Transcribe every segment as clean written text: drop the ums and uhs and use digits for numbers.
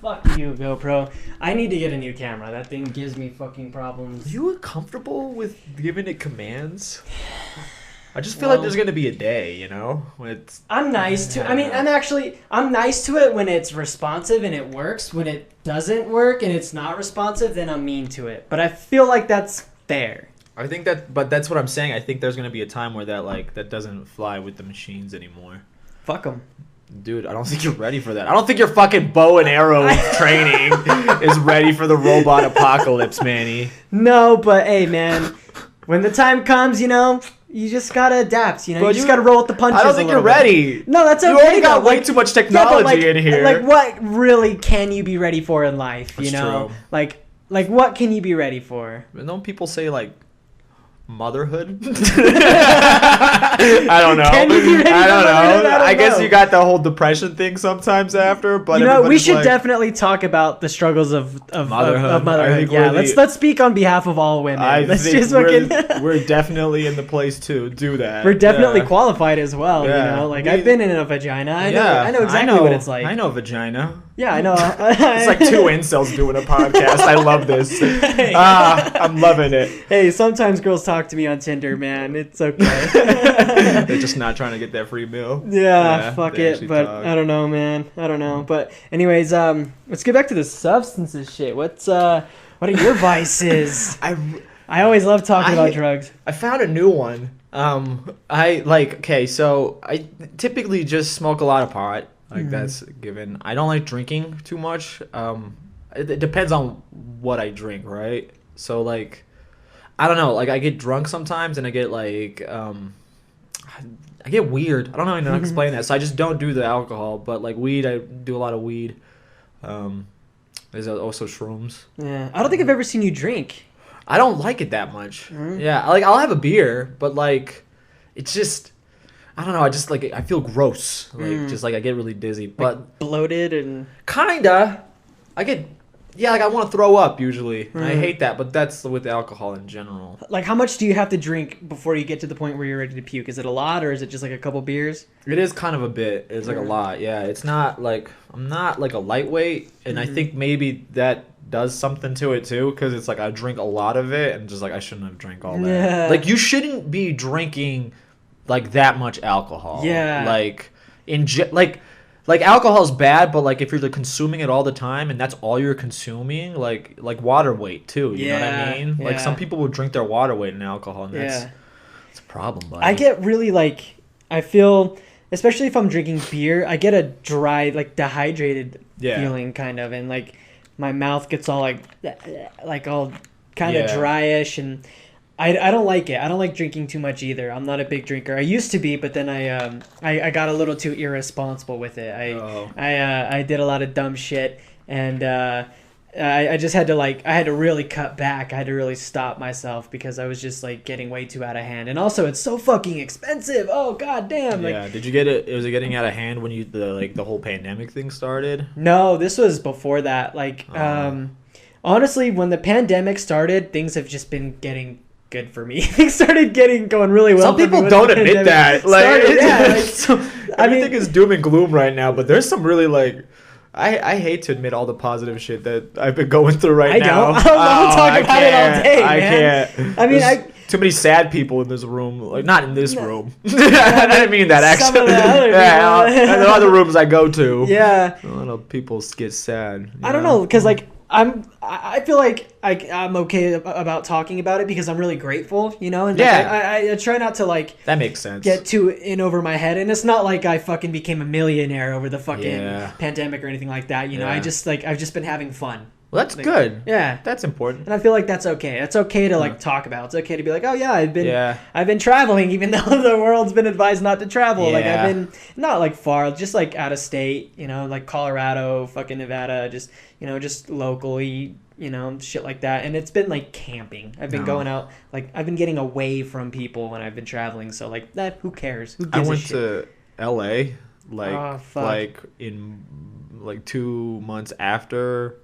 Fuck you, GoPro. I need to get a new camera. That thing gives me fucking problems. You comfortable with giving it commands? I just feel like there's gonna be a day, you know, when it's. I'm nice to. I mean, I'm nice to it when it's responsive and it works. When it doesn't work and it's not responsive, then I'm mean to it. But I feel like that's fair. I think but that's what I'm saying. I think there's gonna be a time where that doesn't fly with the machines anymore. Fuck them. Dude, I don't think you're ready for that. I don't think your fucking bow and arrow training is ready for the robot apocalypse, Manny. No, but hey, man, when the time comes, you know, you just gotta adapt. You know, you just gotta roll with the punches. I don't think you're ready. No, that's okay. You already got way too much technology in here. Like, what really can you be ready for in life? You know, true. Like what can you be ready for? Don't people say like motherhood? I don't know. Can you be ready I don't know. I guess know. you got the whole depression thing sometimes after, but you know, we should definitely talk about the struggles of motherhood. Yeah, let's speak on behalf of all women. We're definitely in the place to do that. We're definitely qualified as well. Yeah. You know, like I've been in a vagina. I know exactly what it's like. I know vagina. Yeah, I know. It's like two incels doing a podcast. I love this. I'm loving it. Hey, sometimes girls talk to me on Tinder, man. It's okay. They're just not trying to get that free meal. Yeah, fuck it. But talk. I don't know, man. I don't know. But anyways, let's get back to the substances shit. What are your vices? I always love talking about drugs. I found a new one. So I typically just smoke a lot of pot. Like that's a given. I don't like drinking too much. It depends on what I drink, right? So like, I don't know. Like I get drunk sometimes, and I get like, I get weird. I don't know how to explain that. So I just don't do the alcohol. But like weed, I do a lot of weed. There's also shrooms. Yeah, I don't think I've ever seen you drink. I don't like it that much. Yeah, like I'll have a beer, but like, it's just. I don't know. I just I feel gross. Just I get really dizzy, but like bloated and kinda. I want to throw up usually. I hate that, but that's with alcohol in general. Like, how much do you have to drink before you get to the point where you're ready to puke? Is it a lot, or is it just like a couple beers? It is kind of a bit. It's like a lot. Yeah, it's not like I'm not like a lightweight, and I think maybe that does something to it too, because it's like I drink a lot of it, and just like I shouldn't have drank all that. Yeah. Like you shouldn't be drinking. Like that much alcohol. Yeah. Like alcohol is bad, but like if you're consuming it all the time and that's all you're consuming, like water weight too. You know what I mean? Yeah. Like some people will drink their water weight in alcohol, and it's a problem. Buddy. I get really I feel, especially if I'm drinking beer, I get a dry, dehydrated feeling kind of, and like my mouth gets all like all kind of dryish and. I don't like it. I don't like drinking too much either. I'm not a big drinker. I used to be, but then I got a little too irresponsible with it. I did a lot of dumb shit, and I just had to I had to really cut back. I had to really stop myself because I was just getting way too out of hand. And also, it's so fucking expensive. Oh god damn! Yeah. Did you get it? Was it getting out of hand when the whole pandemic thing started? No, this was before that. Honestly, when the pandemic started, things have just been getting good for me. Things started going really well. Some people don't admit that. Everything is doom and gloom right now, but there's some really I hate to admit all the positive shit that I've been going through now. I don't talk about it all day, man. I can't. I mean, too many sad people in this room. Like not in this room. I didn't mean that actually. Some of the other the other rooms I go to. Yeah. A lot of people get sad. I don't know, because I feel like I'm okay about talking about it because I'm really grateful, you know? And I try not to that makes sense. Get too in over my head. And it's not like I fucking became a millionaire over the fucking pandemic or anything like that, you know? I just I've just been having fun. Well, that's good. Yeah. That's important. And I feel like that's okay. It's okay to talk about. It's okay to be like, oh yeah, I've been traveling even though the world's been advised not to travel. Yeah. I've been not far, just out of state, you know, Colorado, fucking Nevada, just, you know, just locally, you know, shit like that. And it's been camping. I've been going out, I've been getting away from people when I've been traveling. So that, who cares? Who gives a shit? I went to LA in 2 months after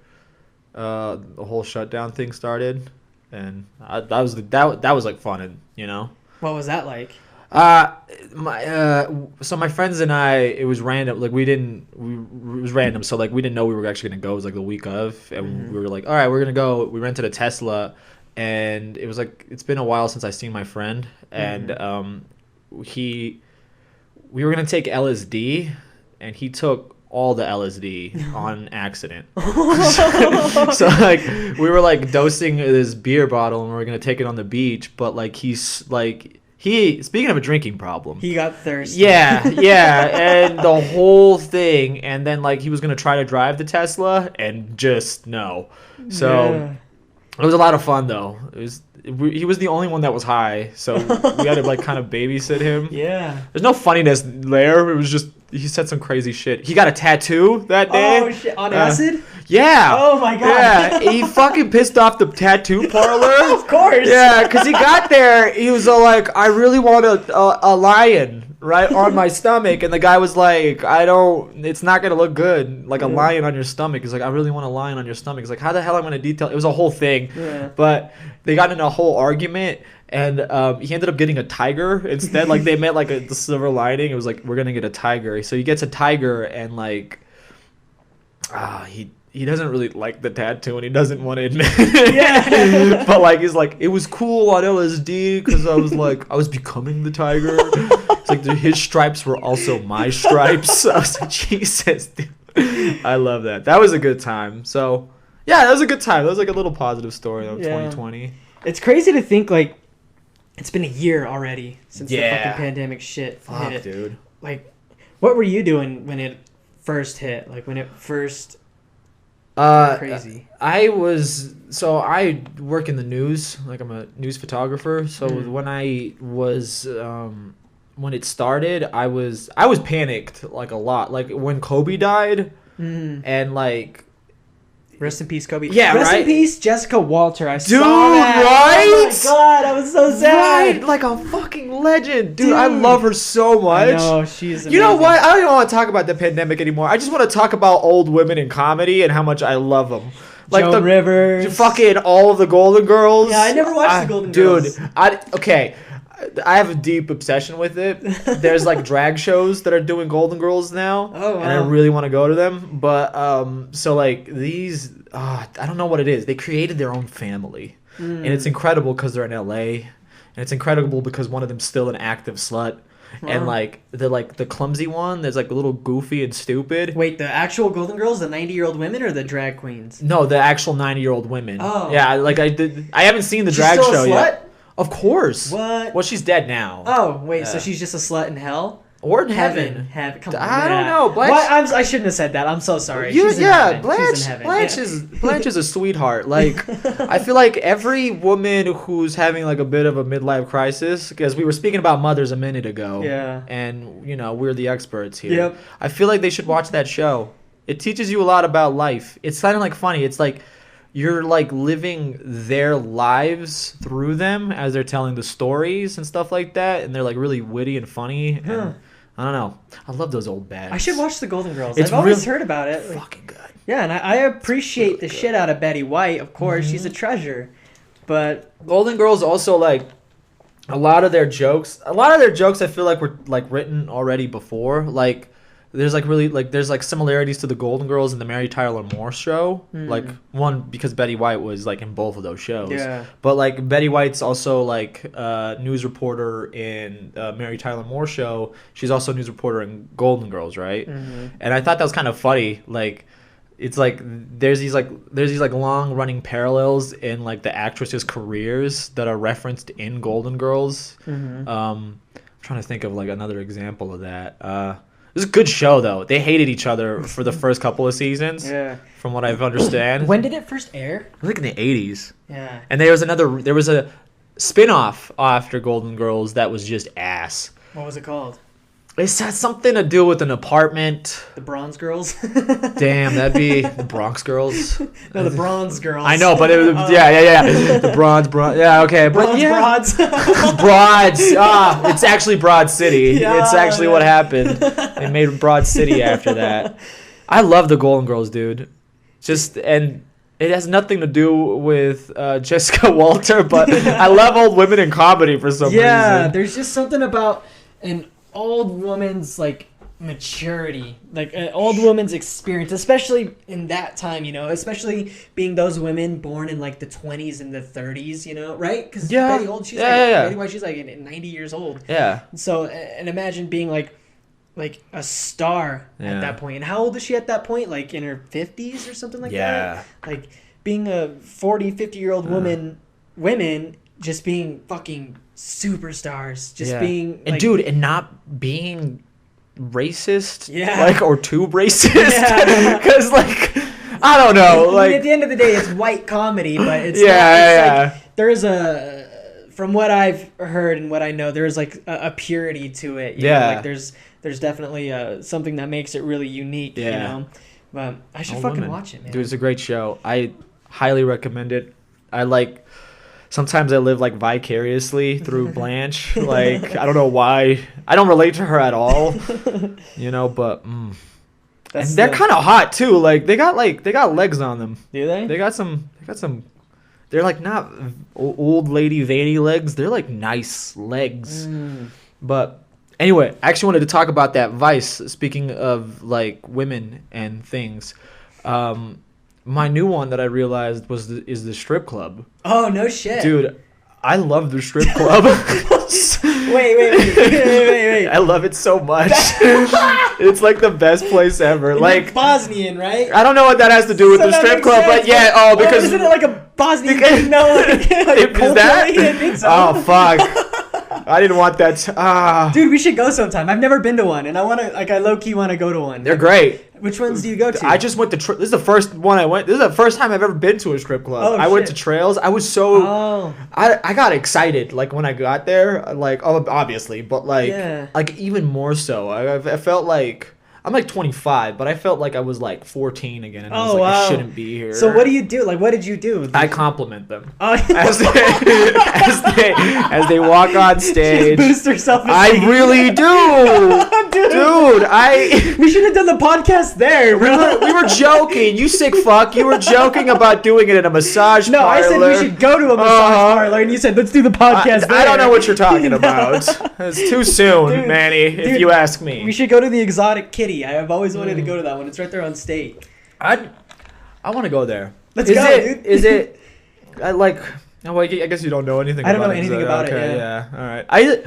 the whole shutdown thing started, and that was fun, and you know. What was that like? So my friends and I, it was random. Like it was random. So like we didn't know we were actually gonna go. It was like the week of, and we were like, all right, we're gonna go. We rented a Tesla, and it was like it's been a while since I seen my friend, and we were gonna take LSD, and he took all the LSD on accident. So like we were like dosing this beer bottle, and we were gonna take it on the beach, but like he's like. Speaking of a drinking problem, he got thirsty. Yeah, and the whole thing, and then like he was gonna try to drive the Tesla, and just no. So it was a lot of fun though. He was the only one that was high, so we had to like kind of babysit him. Yeah. There's no funniness there. It was just he said some crazy shit. He got a tattoo that day. Oh shit! On acid? Yeah. Oh my god. Yeah, he fucking pissed off the tattoo parlor. Of course. Yeah, because he got there, he was like, I really want a lion right on my stomach, and the guy was like, it's not gonna look good, like a lion on your stomach. He's like, I really want a lion on your stomach. He's like, how the hell am I gonna detail? It was a whole thing. Yeah. But they got in a whole argument. And he ended up getting a tiger instead. Like they met like the silver lining. It was like we're gonna get a tiger. So he gets a tiger, and like, he doesn't really like the tattoo, and he doesn't want to admit it. Yeah. But like he's like, it was cool on LSD because I was becoming the tiger. It's like his stripes were also my stripes. I was like, Jesus, dude. I love that. That was a good time. So yeah, that was a good time. That was like a little positive story of 2020. It's crazy to think like. It's been a year already since the fucking pandemic shit hit. Dude. Like, what were you doing when it first hit? Like, when it first... crazy. I work in the news. Like, I'm a news photographer. So when I was... when it started, I was panicked, like, a lot. Like, when Kobe died, and, like... Rest in peace, Kobe. Yeah, Rest in peace, Jessica Walter. I saw that. Right? Oh my god, I was so sad. Right, like a fucking legend. Dude, I love her so much. I know, she's amazing. You know what? I don't even want to talk about the pandemic anymore. I just want to talk about old women in comedy and how much I love them. Like Joan Rivers. Fucking all of the Golden Girls. Yeah, I never watched the Golden Girls. Dude, okay. I have a deep obsession with it. There's like drag shows that are doing Golden Girls now, and I really want to go to them. But so like these, I don't know what it is. They created their own family, and it's incredible because they're in LA, and it's incredible because one of them's still an active slut, and like the clumsy one, there's like a little goofy and stupid. Wait, the actual Golden Girls, the 90-year-old women, or the drag queens? No, the actual 90-year-old women. Oh, yeah, like I haven't seen the drag still show a slut? yet. Of course. What? Well, she's dead now. Oh, wait, so she's just a slut in hell? Or in heaven. Come on. I don't know. Blanche, I shouldn't have said that. I'm so sorry. She's in heaven. Blanche is a sweetheart. Like, I feel like every woman who's having like a bit of a midlife crisis, because we were speaking about mothers a minute ago. Yeah. And, we're the experts here. Yep. I feel like they should watch that show. It teaches you a lot about life. It's kind of like funny. It's like... You're like living their lives through them as they're telling the stories and stuff like that, and they're like really witty and funny. And I don't know. I love those old bags. I should watch the Golden Girls. I've always heard about it. Fucking good. Yeah, and I appreciate the shit out of Betty White. Of course, she's a treasure. But Golden Girls also like a lot of their jokes. I feel like were like written already before. Like. There's like similarities to the Golden Girls and the Mary Tyler Moore show. Like one because Betty White was like in both of those shows. Yeah. But like Betty White's also like a news reporter in Mary Tyler Moore show. She's also a news reporter in Golden Girls, right? And I thought that was kind of funny. Like it's like there's these long running parallels in like the actresses' careers that are referenced in Golden Girls. I'm trying to think of like another example of that. It was a good show, though. They hated each other for the first couple of seasons, from what I've understand. When did it first air? I think in the 80s. Yeah. And there was a spin-off after Golden Girls that was just ass. What was it called? It had something to do with an apartment. The Bronze Girls? Damn, that'd be the Bronx Girls. No, the Bronze Girls. I know, but it was, yeah. The bronze, yeah, okay. Broads. Broads. It's actually Broad City. Yeah, it's actually what happened. They made Broad City after that. I love the Golden Girls, dude. And It has nothing to do with Jessica Walter, but I love old women in comedy for some reason. Yeah, there's just something about an old woman's like maturity, like an old woman's experience, especially in that time, you know, especially being those women born in like the 20s and the 30s, you know, right? Because Betty Old, she's Betty White, she's like 90 years old. Yeah. So, and imagine being like a star at that point. And how old is she at that point? Like in her 50s or something like that? Like being a 40, 50-year-old women just being fucking superstars, just being like, and dude, and not being racist, like, or too racist, because like I don't know, like, I mean, at the end of the day it's white comedy, but it's like there is from what I've heard and what I know, there's like a purity to it, you know? Like there's definitely something that makes it really unique, you know. But I should fucking watch it, man. Dude, it's a great show. I highly recommend it. Sometimes I live like vicariously through Blanche. Like, I don't know why. I don't relate to her at all. You know, but and they're kind of hot too. Like they got legs on them. Do they? They got some. They're like not old lady veiny legs. They're like nice legs. But anyway, I actually wanted to talk about that Vice. Speaking of like women and things. My new one that I realized is the strip club. Oh, no shit. Dude, I love the strip club. Wait. I love it so much. It's like the best place ever. Like Bosnian, right? I don't know what that has to do with the strip club, but yeah, because isn't it like a Bosnian thing? No, is that? I think so. Oh, fuck. I didn't want that. Dude, we should go sometime. I've never been to one, and I low-key want to go to one. They're great. Which ones do you go to? I just went to... This is the first one I went... This is the first time I've ever been to a strip club. I went to Trails. I was so... I got excited, like, when I got there. Like, obviously, but, like even more so. I felt like... I'm like 25, but I felt like I was like 14 again, and I was like, I shouldn't be here. So what do you do? Like, what did you do? I compliment them as they walk on stage. She boost herself. I really do, dude. We should have done the podcast there. We were joking. You sick fuck. You were joking about doing it in a massage parlor. No, I said we should go to a massage parlor, and you said let's do the podcast there. I don't know what you're talking about. It's too soon, Manny. If you ask me, we should go to the Exotic Kitty. I've always wanted to go to that one. It's right there on State. I want to go there. Let's go, dude. Is it? I guess you don't know anything. I don't know anything about it. Yeah. All right.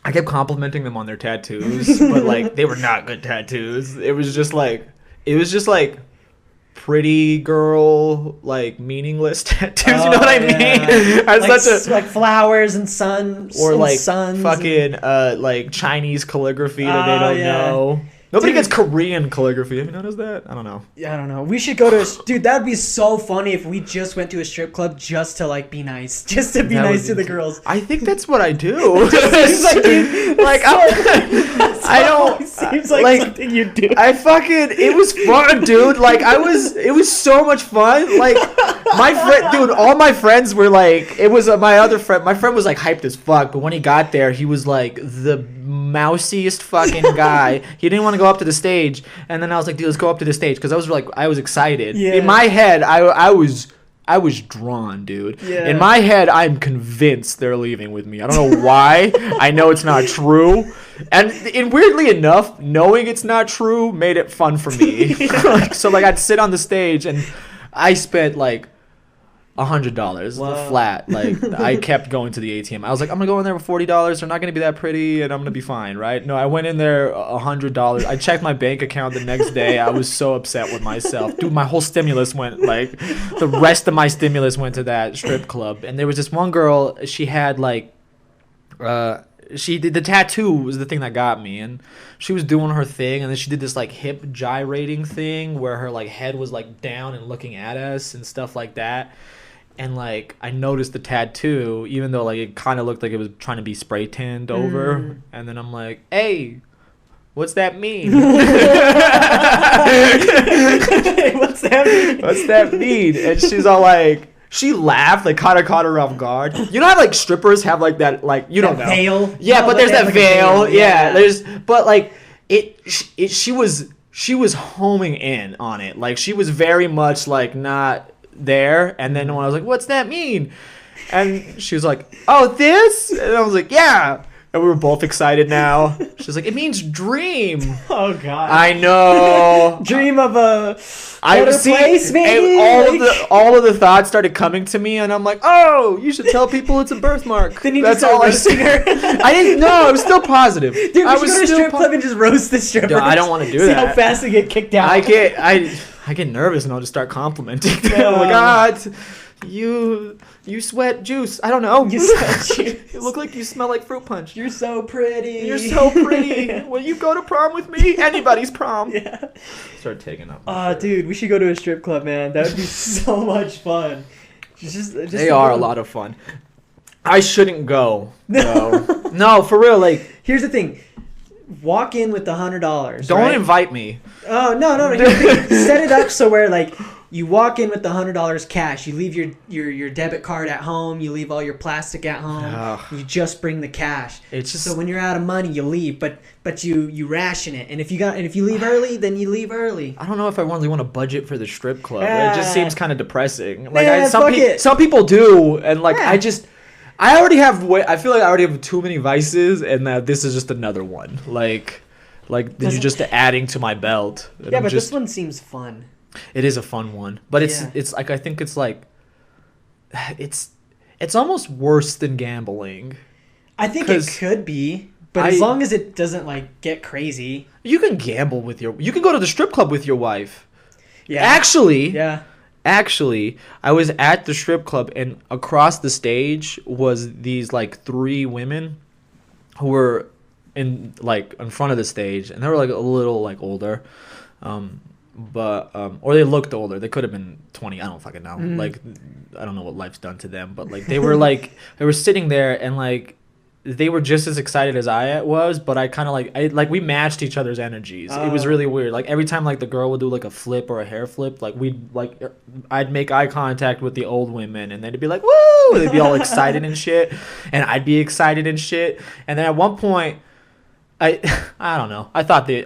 I kept complimenting them on their tattoos, but like they were not good tattoos. It was just like pretty girl, like meaningless tattoos. You know what I mean? Like flowers and suns, or like suns fucking like Chinese calligraphy that they don't know. Nobody gets Korean calligraphy. Have you noticed that? I don't know. Yeah, I don't know. We should go to dude. That'd be so funny if we just went to a strip club just to like be nice, just to be nice to the girls. I think that's what I do. Seems like something you do. It was fun, dude. Like it was so much fun. Like my friend, dude, all my friends were like, it was my other friend. My friend was like hyped as fuck, but when he got there, he was like the mousiest fucking guy. He didn't want to go up to the stage, and then I was like, dude, let's go up to the stage, because I was excited. In my head, I was drawn, dude. In my head, I'm convinced they're leaving with me. I don't know why. I know it's not true. And weirdly enough, knowing it's not true made it fun for me. So I'd sit on the stage, and I spent like $100 flat. Like I kept going to the ATM. I was like, I'm gonna go in there with $40. They're not gonna be that pretty, and I'm gonna be fine, right? No, I went in there $100. I checked my bank account the next day. I was so upset with myself, dude. My whole stimulus went, like, the rest of my stimulus went to that strip club. And there was this one girl. She had like, she did the tattoo was the thing that got me, and she was doing her thing, and then she did this like hip gyrating thing where her like head was like down and looking at us and stuff like that. And, like, I noticed the tattoo, even though, like, it kind of looked like it was trying to be spray tanned over. And then I'm like, hey, what's that mean? What's that mean? What's that mean? And she's all like, she laughed, like, kind of caught her off guard. You know how, like, strippers have, like, that, like, you don't know. Veil? Yeah, but there's that veil. Yeah, but, like, she was homing in on it. Like, she was very much, like, not there. And then when I was like, what's that mean? And she was like, oh, this? And I was like, yeah. And we were both excited now. She's like, it means dream. Oh, God. I know. Dream of a better place, maybe? All of the thoughts started coming to me, and I'm like, oh, you should tell people it's a birthmark. Then you That's just all I said. I didn't know. I was still positive. Dude, I was go to a strip club and just roast the strippers. Dude, I don't want to do See that. how fast they get kicked out. I get nervous, and I'll just start complimenting them. I'm like, you sweat juice. I don't know. You sweat juice. You look like you smell like fruit punch. You're so pretty. You're so pretty. Will you go to prom with me? Anybody's prom. Yeah. Start taking up. Dude, we should go to a strip club, man. That would be so much fun. Just they are a lot of fun. I shouldn't go. No, for real. Like, here's the thing. Walk in with the $100. Don't invite me. Oh no. Set it up so where like you walk in with the $100 cash. You leave your debit card at home. You leave all your plastic at home. Ugh. You just bring the cash. It's just so when you're out of money, you leave. But you ration it. And if you leave early, then you leave early. I don't know if I really want to budget for the strip club. It just seems kind of depressing. Like some people do, and like I feel like I already have too many vices, and that this is just another one. Like you're just adding to my belt. Yeah, but this one seems fun. It is a fun one, but it's like I think it's like it's almost worse than gambling. I think it could be, but as long as it doesn't like get crazy. You can gamble you can go to the strip club with your wife. Yeah. Actually, I was at the strip club, and across the stage was these like 3 women who were in front of the stage, and they were like a little like older. Or they looked older. They could have been 20. I don't fucking know. Like, I don't know what life's done to them, but like they were they were sitting there, and like they were just as excited as I was, but I kind of we matched each other's energies. It was really weird. Like every time like the girl would do like a flip or a hair flip, like I'd make eye contact with the old women, and they'd be like, woo! They'd be all excited and shit, and I'd be excited and shit. And then at one point, I don't know. I thought they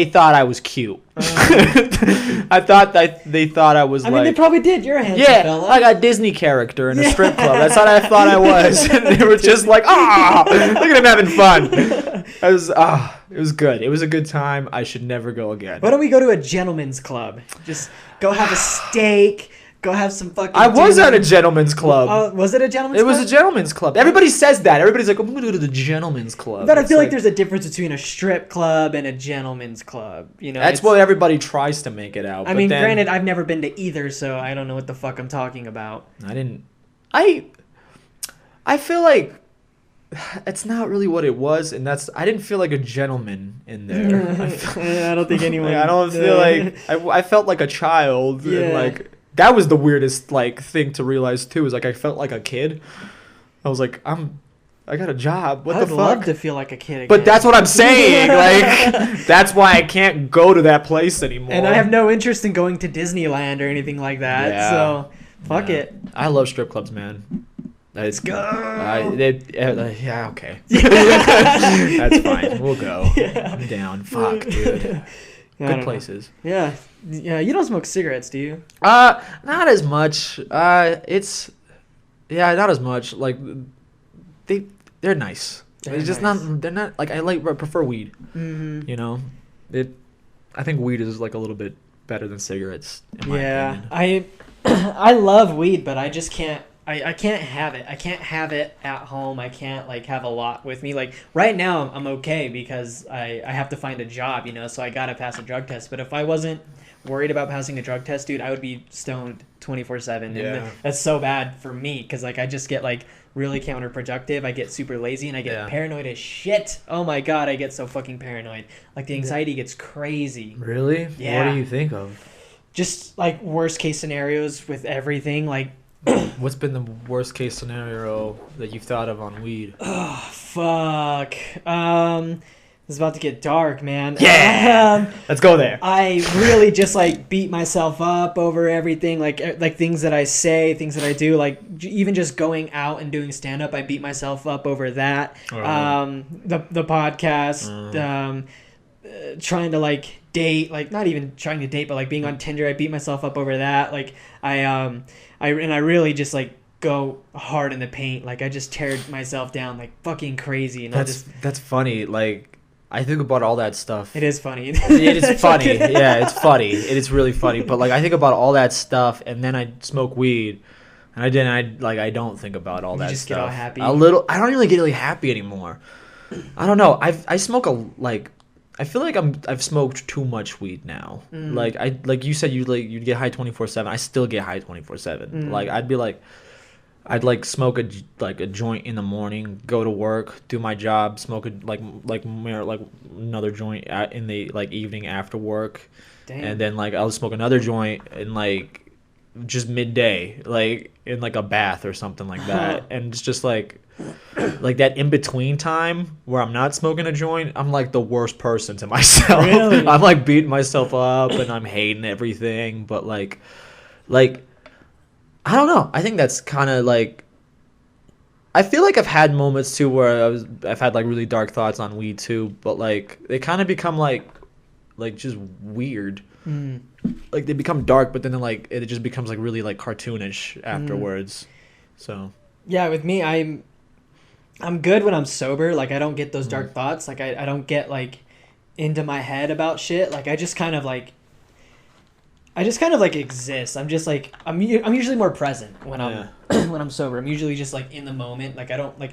thought I was cute. I thought they thought I was. I mean, they probably did. You're a handsome fella. Like a Disney character in a strip club. That's what I thought I was. And they were just like, look at him having fun. It was good. It was a good time. I should never go again. Why don't we go to a gentleman's club? Just go have a steak. Go have some fucking. I was at a gentleman's club. Was it a gentleman's club? It was a gentleman's club. Everybody says that. Everybody's like, I'm going to go to the gentleman's club. But I feel like there's a difference between a strip club and a gentleman's club. You know, that's what everybody tries to make it out. I mean, granted, I've never been to either, so I don't know what the fuck I'm talking about. I feel like it's not really what it was, and I didn't feel like a gentleman in there. I don't think anyone. I don't feel like I felt like a child. Yeah. And like. That was the weirdest thing to realize too. Is like I felt like a kid. I was like, I got a job. What the fuck? I'd love to feel like a kid again. But that's what I'm saying. Like that's why I can't go to that place anymore. And I have no interest in going to Disneyland or anything like that. Yeah. So fuck it. I love strip clubs, man. Let's go. Yeah, okay. That's fine. We'll go. Yeah. I'm down. Fuck, dude. Good places. Yeah. Yeah, you don't smoke cigarettes, do you? Not as much. Not as much. Like they're nice. It's just nice. They're not like I prefer weed. Mm-hmm. You know, I think weed is like a little bit better than cigarettes. In my opinion. I love weed, but I just can't. I can't have it. I can't have it at home. I can't have a lot with me. Like right now, I'm okay because I have to find a job, you know. So I gotta pass a drug test. But if I wasn't worried about passing a drug test, dude, I would be stoned 24/7. Yeah. And that's so bad for me because I just get really counterproductive. I get super lazy and I get paranoid as shit. Oh my god, I get so fucking paranoid. Like the anxiety gets crazy. Really? Yeah. What do you think of? Just worst case scenarios with everything. What's been the worst case scenario that you've thought of on weed? Oh, fuck. It's about to get dark, man. Yeah! Let's go there. I really just, beat myself up over everything. Like things that I say, things that I do. Even just going out and doing stand-up, I beat myself up over that. The podcast. Trying to, date, like not even trying to date, but like being on Tinder, I beat myself up over that. Like I really just like go hard in the paint. Like I just tear myself down like fucking crazy. And that's funny. Like I think about all that stuff. It is funny. It is funny. Yeah, it's funny. It is really funny. But like I think about all that stuff, and then I smoke weed, and I don't think about all that stuff. You just get all happy. I don't really get really happy anymore. I don't know. I smoke I feel like I've smoked too much weed now. Like you said, you'd get high 24/7. I still get high 24/7. Like I'd smoke a joint in the morning, go to work, do my job, smoke another joint in the evening after work. Damn. And then I'll smoke another joint in just midday, in a bath or something like that. And it's just like that in between time where I'm not smoking a joint, I'm the worst person to myself. Really? I'm beating myself up and I'm hating everything. But I don't know. I think that's kind of I feel like I've had moments too where I've had really dark thoughts on weed too, but they kind of become just weird. They become dark, but then it just becomes really cartoonish afterwards. So yeah, with me, I'm good when I'm sober. I don't get those dark thoughts. I don't get into my head about shit. I just kind of exist. I'm just I'm usually more present when I'm when I'm sober. I'm usually just in the moment. I don't my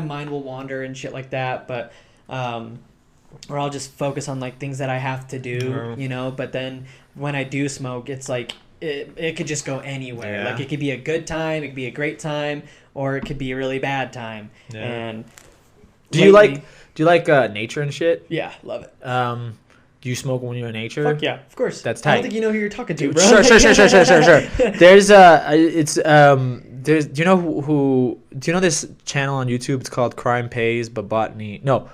mind will wander and shit like that, but or I'll just focus on things that I have to do, but then when I do smoke, it's it could just go anywhere. Yeah. It could be a good time, it could be a great time, or it could be a really bad time. Yeah. And do you like nature and shit? Yeah, love it. Do you smoke when you're in nature? Fuck yeah, of course. That's tight. I don't think you know who you're talking to, bro. Sure. There's do you know this channel on YouTube? It's called Crime Pays but Botany. No,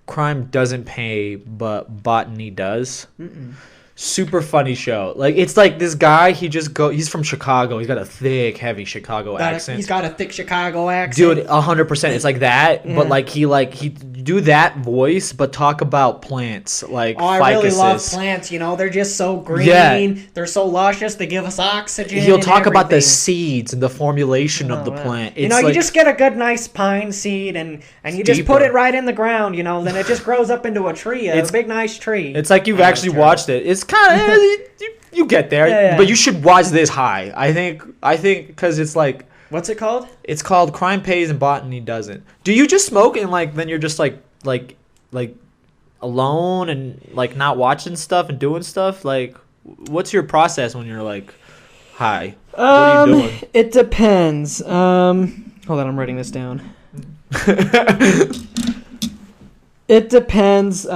Crime Doesn't Pay but Botany Does. Super funny show. It's this guy, he's from Chicago. He's got a thick, heavy Chicago accent. He's got a thick Chicago accent. Dude, 100%. It's like that, yeah. But he do that voice, but talk about plants I really love plants. They're just so green. Yeah. They're so luscious. They give us oxygen. He'll talk about the seeds and the formulation of the plant. It's you just get a good, nice pine seed and you just put it right in the ground. Then it just grows up into a tree, a big, nice tree. It's like you've actually watched it. It's kind of you get there, but you should watch this high. I think because it's what's it called? It's called Crime Pays and Botany Doesn't. Do you just smoke and then you're just alone and not watching stuff and doing stuff? What's your process when you're high? What are you doing? It depends. Hold on, I'm writing this down. It depends.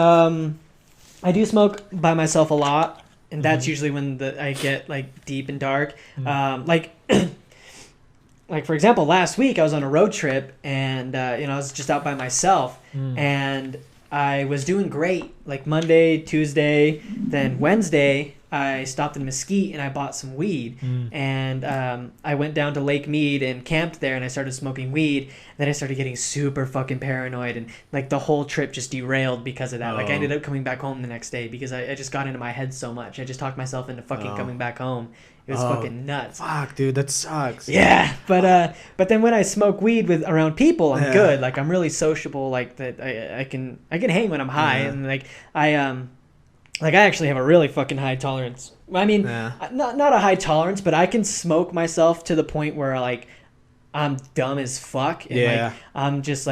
I do smoke by myself a lot, and that's usually when I get deep and dark. For example, last week I was on a road trip, and I was just out by myself, and I was doing great. Monday, Tuesday, then Wednesday, I stopped in Mesquite and I bought some weed, and I went down to Lake Mead and camped there, and I started smoking weed. And then I started getting super fucking paranoid, and the whole trip just derailed because of that. I ended up coming back home the next day because I just got into my head so much. I just talked myself into fucking coming back home. It was fucking nuts. Fuck, dude, that sucks. Yeah, but then when I smoke weed around people, I'm good. I'm really sociable. That I can hang when I'm high, and I actually have a really fucking high tolerance. I mean, not a high tolerance, but I can smoke myself to the point where I'm dumb as fuck, and I'm just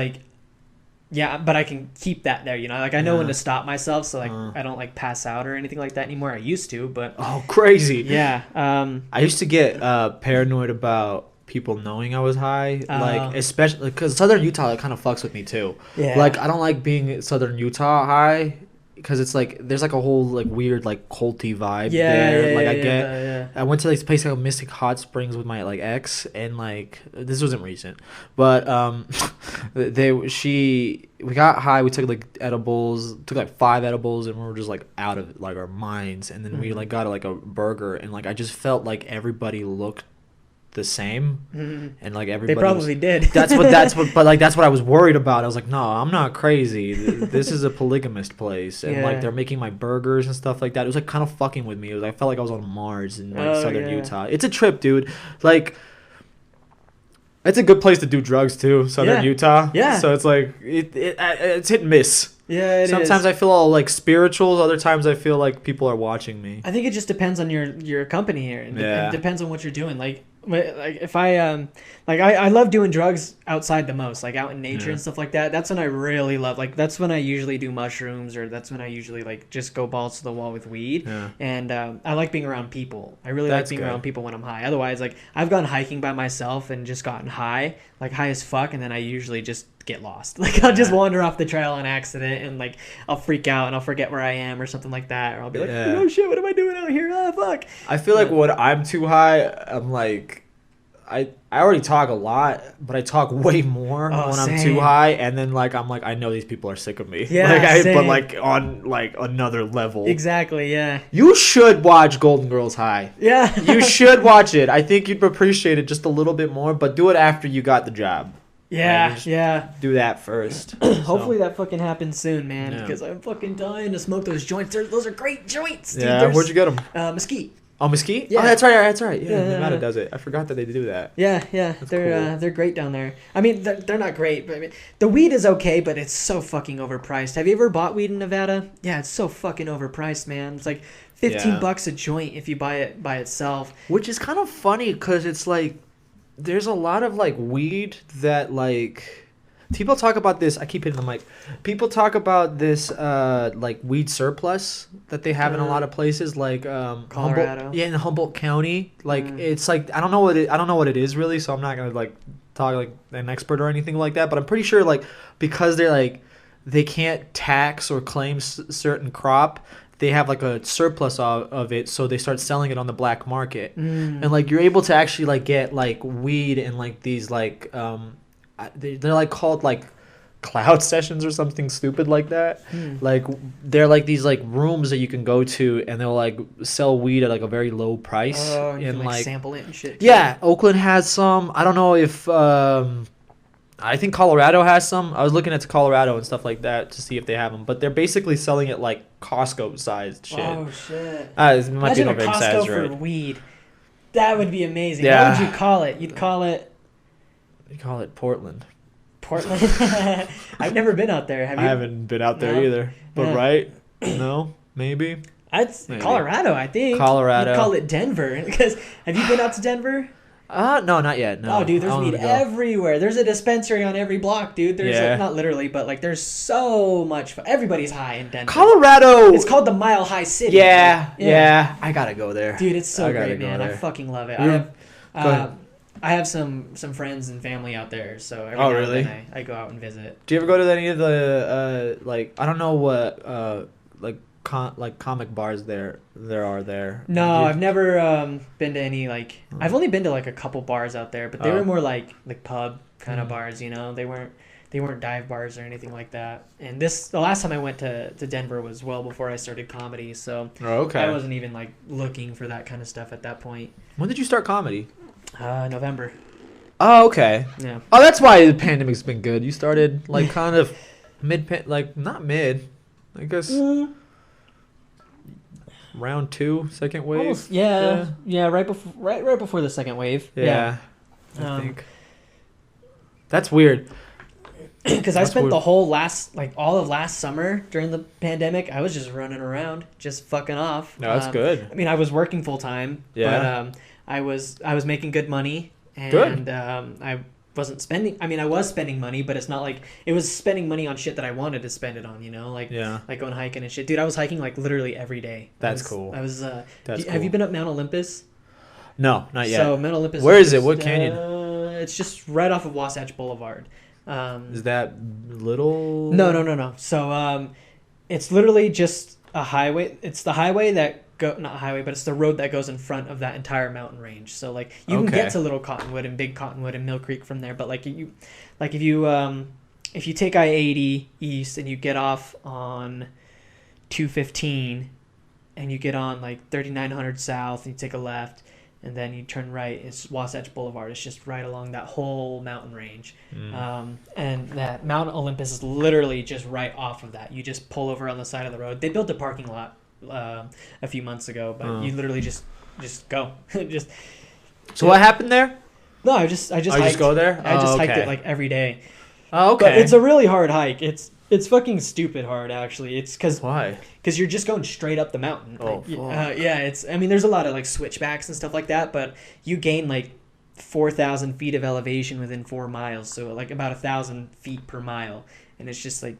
but I can keep that there, I know when to stop myself, so I don't pass out or anything like that anymore. I used to, but crazy. Yeah. I used to get paranoid about people knowing I was high, especially because Southern Utah kind of fucks with me too. Yeah. I don't like being in Southern Utah high. Because it's there's a whole weird culty vibe there. I went to this place called Mystic Hot Springs with my ex, and this wasn't recent, but we got high. We took edibles, took 5 edibles, and we were just out of our minds. And then we got a burger, and I just felt everybody looked the same, and like everybody. They probably did. That's what. But like that's what I was worried about. I was like, no, I'm not crazy. This is a polygamist place, and like they're making my burgers and stuff like that. It was like kind of fucking with me. I felt like I was on Mars in like southern Utah. It's a trip, dude. Like. It's a good place to do drugs too, southern Utah. Yeah. So it's like it's hit and miss. Yeah, Sometimes I feel all like spiritual. Other times I feel like people are watching me. I think it just depends on your company here. It depends on what you're doing. Like if I love doing drugs outside the most, like out in nature and stuff like that. That's when I really love. Like that's when I usually do mushrooms, or that's when I usually like just go balls to the wall with weed. Yeah. And I like being around people. I really like being around people when I'm high. Otherwise, like I've gone hiking by myself and just gotten high, like high as fuck, and then I usually just get lost. Like I'll just wander off the trail on accident, and like I'll freak out and I'll forget where I am or something like that, or I'll be like, oh shit, what am I doing out here? Oh fuck. I feel like when I'm too high, I'm like I already talk a lot, but I talk way more when I'm too high, and then like I'm like I know these people are sick of me. Yeah, but like on like another level. Exactly. Yeah. You should watch Golden Girls High. Yeah. You should watch it. I think you'd appreciate it just a little bit more, but do it after you got the job. Yeah. Do that first. Hopefully that fucking happens soon, man, because I'm fucking dying to smoke those joints. Those are great joints, dude. Yeah. Where'd you get them? Mesquite. Oh, Mesquite? Yeah. Oh, that's right. Yeah, Nevada does it. I forgot that they do that. Yeah. They're great down there. I mean, they're not great, but I mean, the weed is okay, but it's so fucking overpriced. Have you ever bought weed in Nevada? Yeah, it's so fucking overpriced, man. It's like $15 a joint if you buy it by itself. Which is kind of funny because it's like there's a lot of like weed that like people talk about this. I keep hitting the mic. People talk about this like weed surplus that they have in a lot of places, like Colorado. In Humboldt County. Like it's like I don't know what it is really, so I'm not gonna like talk like an expert or anything like that. But I'm pretty sure like because they're like they can't tax or claim certain crop. They have like a surplus of it, so they start selling it on the black market, and like you're able to actually like get like weed in like these like they're like called like cloud sessions or something stupid like that. Like they're like these like rooms that you can go to, and they'll like sell weed at like a very low price. Oh, and you can like sample it and shit. Yeah, Oakland has some. I don't know if I think Colorado has some. I was looking at Colorado and stuff like that to see if they have them, but they're basically selling it like Costco-sized shit. Oh shit! It might Imagine be a Costco for weed. That would be amazing. Yeah. What would you call it? You'd call it. You call it Portland. Portland. I've never been out there. Have you? I haven't been out there either. But right? No, maybe. Maybe. Colorado, I think. Colorado. You'd call it Denver. Because have you been out to Denver? No, not yet. No. Oh, dude, there's weed everywhere. There's a dispensary on every block, dude. There's like, not literally, but like there's so much. Everybody's high in Denver. Colorado. It's called the Mile High City. Yeah. I gotta go there. Dude, it's so great, man. I fucking love it. I have some friends and family out there, so every now and then I go out and visit. Do you ever go to any of the like I don't know what like comic bars there are there? No, I've never been to any like I've only been to like a couple bars out there, but they were more like pub kind of bars, you know. They weren't dive bars or anything like that. And the last time I went to Denver was well before I started comedy, so I wasn't even like looking for that kind of stuff at that point. When did you start comedy? November. Oh, okay. Yeah. Oh, that's why the pandemic's been good. You started like kind of not mid, I guess. Round 2, second wave. Almost, yeah, right before the second wave. Yeah. I think. That's weird. Because I spent the whole all of last summer during the pandemic, I was just running around, just fucking off. No, that's good. I mean, I was working full time. Yeah. But I was making good money, and I wasn't spending. I mean, I was spending money, but it's not like it was spending money on shit that I wanted to spend it on. You know, like going hiking and shit. Dude, I was hiking like literally every day. That's cool. I was. Cool. Have you been up Mount Olympus? No, not yet. So Mount Olympus. Where is it? What canyon? It's just right off of Wasatch Boulevard. Is that little? No. So it's literally just a highway. It's the highway that not a highway, but it's the road that goes in front of that entire mountain range. So like you can get to Little Cottonwood and Big Cottonwood and Mill Creek from there, but like if you take I-80 east and you get off on 215 and you get on like 3900 south and you take a left and then you turn right. It's Wasatch Boulevard. It's just right along that whole mountain range. And that Mount Olympus is literally just right off of that. You just pull over on the side of the road. They built a parking lot a few months ago, but you literally just go. just. So what happened there? No, I just go there. I just hiked it like every day. Oh, okay. But it's a really hard hike. It's fucking stupid hard, actually. It's because why? Because you're just going straight up the mountain. Oh, yeah. I mean, there's a lot of like switchbacks and stuff like that, but you gain like 4,000 feet of elevation within 4 miles, so like about 1,000 feet per mile, and it's just like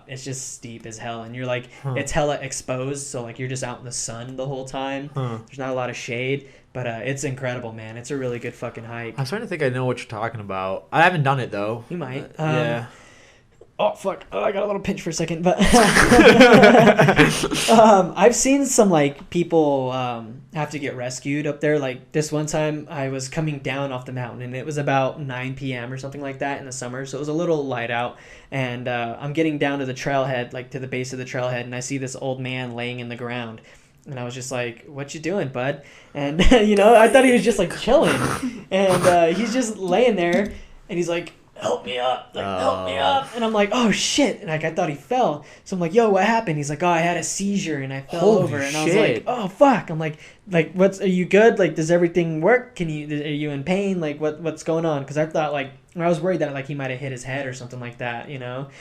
it's just steep as hell, and you're like it's hella exposed, so like you're just out in the sun the whole time. There's not a lot of shade, but it's incredible, man. It's a really good fucking hike. I'm starting to think I know what you're talking about. I haven't done it though. You might. Yeah. Oh fuck! Oh, I got a little pinch for a second, but I've seen some like people have to get rescued up there. Like this one time, I was coming down off the mountain, and it was about 9 p.m. or something like that in the summer, so it was a little light out. And I'm getting down to the trailhead, like to the base of the trailhead, and I see this old man laying in the ground. And I was just like, "What you doing, bud?" And I thought he was just like chilling, and he's just laying there, and he's like, help me up, help me up. And I'm like, oh shit. And like I thought he fell. So I'm like, yo, what happened? He's like, oh, I had a seizure and I fell over. And I was like, oh fuck. I'm like are you good? Like, does everything work? Are you in pain? Like what's going on? Because I thought I was worried that like he might have hit his head or something like that,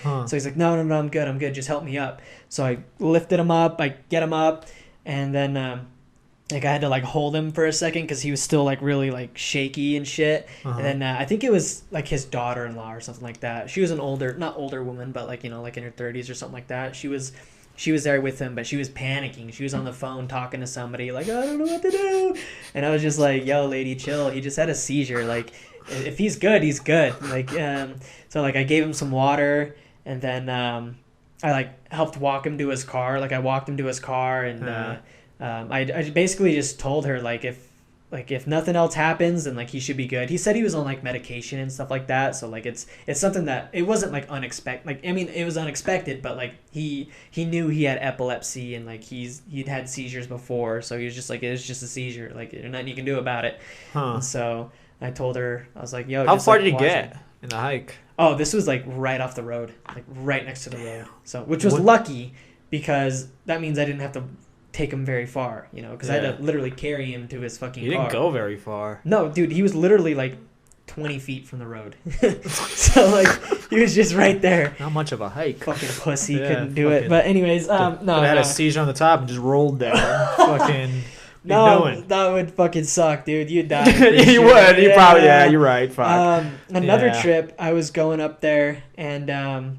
So he's like, no, I'm good. Just help me up. So I lifted him up, I get him up, and then I had to like hold him for a second because he was still like really like shaky and shit. And then I think it was like his daughter-in-law or something like that. She was an not older woman, but like like in her 30s or something like that. She was there with him, but she was panicking. She was on the phone talking to somebody like, I don't know what to do. And I was just like, yo, lady, chill. He just had a seizure. Like, if he's good, he's good. Like, so like I gave him some water, and then I like helped walk him to his car. Like I walked him to his car, and I basically just told her like if nothing else happens, then like he should be good. He said he was on like medication and stuff like that, so like it's something that it wasn't like unexpected. Like I mean, it was unexpected, but like he knew he had epilepsy, and like he'd had seizures before, so he was just like, it's just a seizure. Like there's nothing you can do about it. And so I told her, I was like, yo, how just, far like, did he get in the hike? Oh, this was like right off the road, like right next to the road. So which was lucky, because that means I didn't have to take him very far, because I had to literally carry him to his fucking car. He didn't go very far. No, dude, he was literally like 20 feet from the road. So like he was just right there. Not much of a hike. Fucking pussy, couldn't do it. But anyways, no. I had a seizure on the top and just rolled down. Fucking. No, that would fucking suck, dude. You'd die. You would. You probably. Yeah, you're right. Fuck. Another trip, I was going up there, and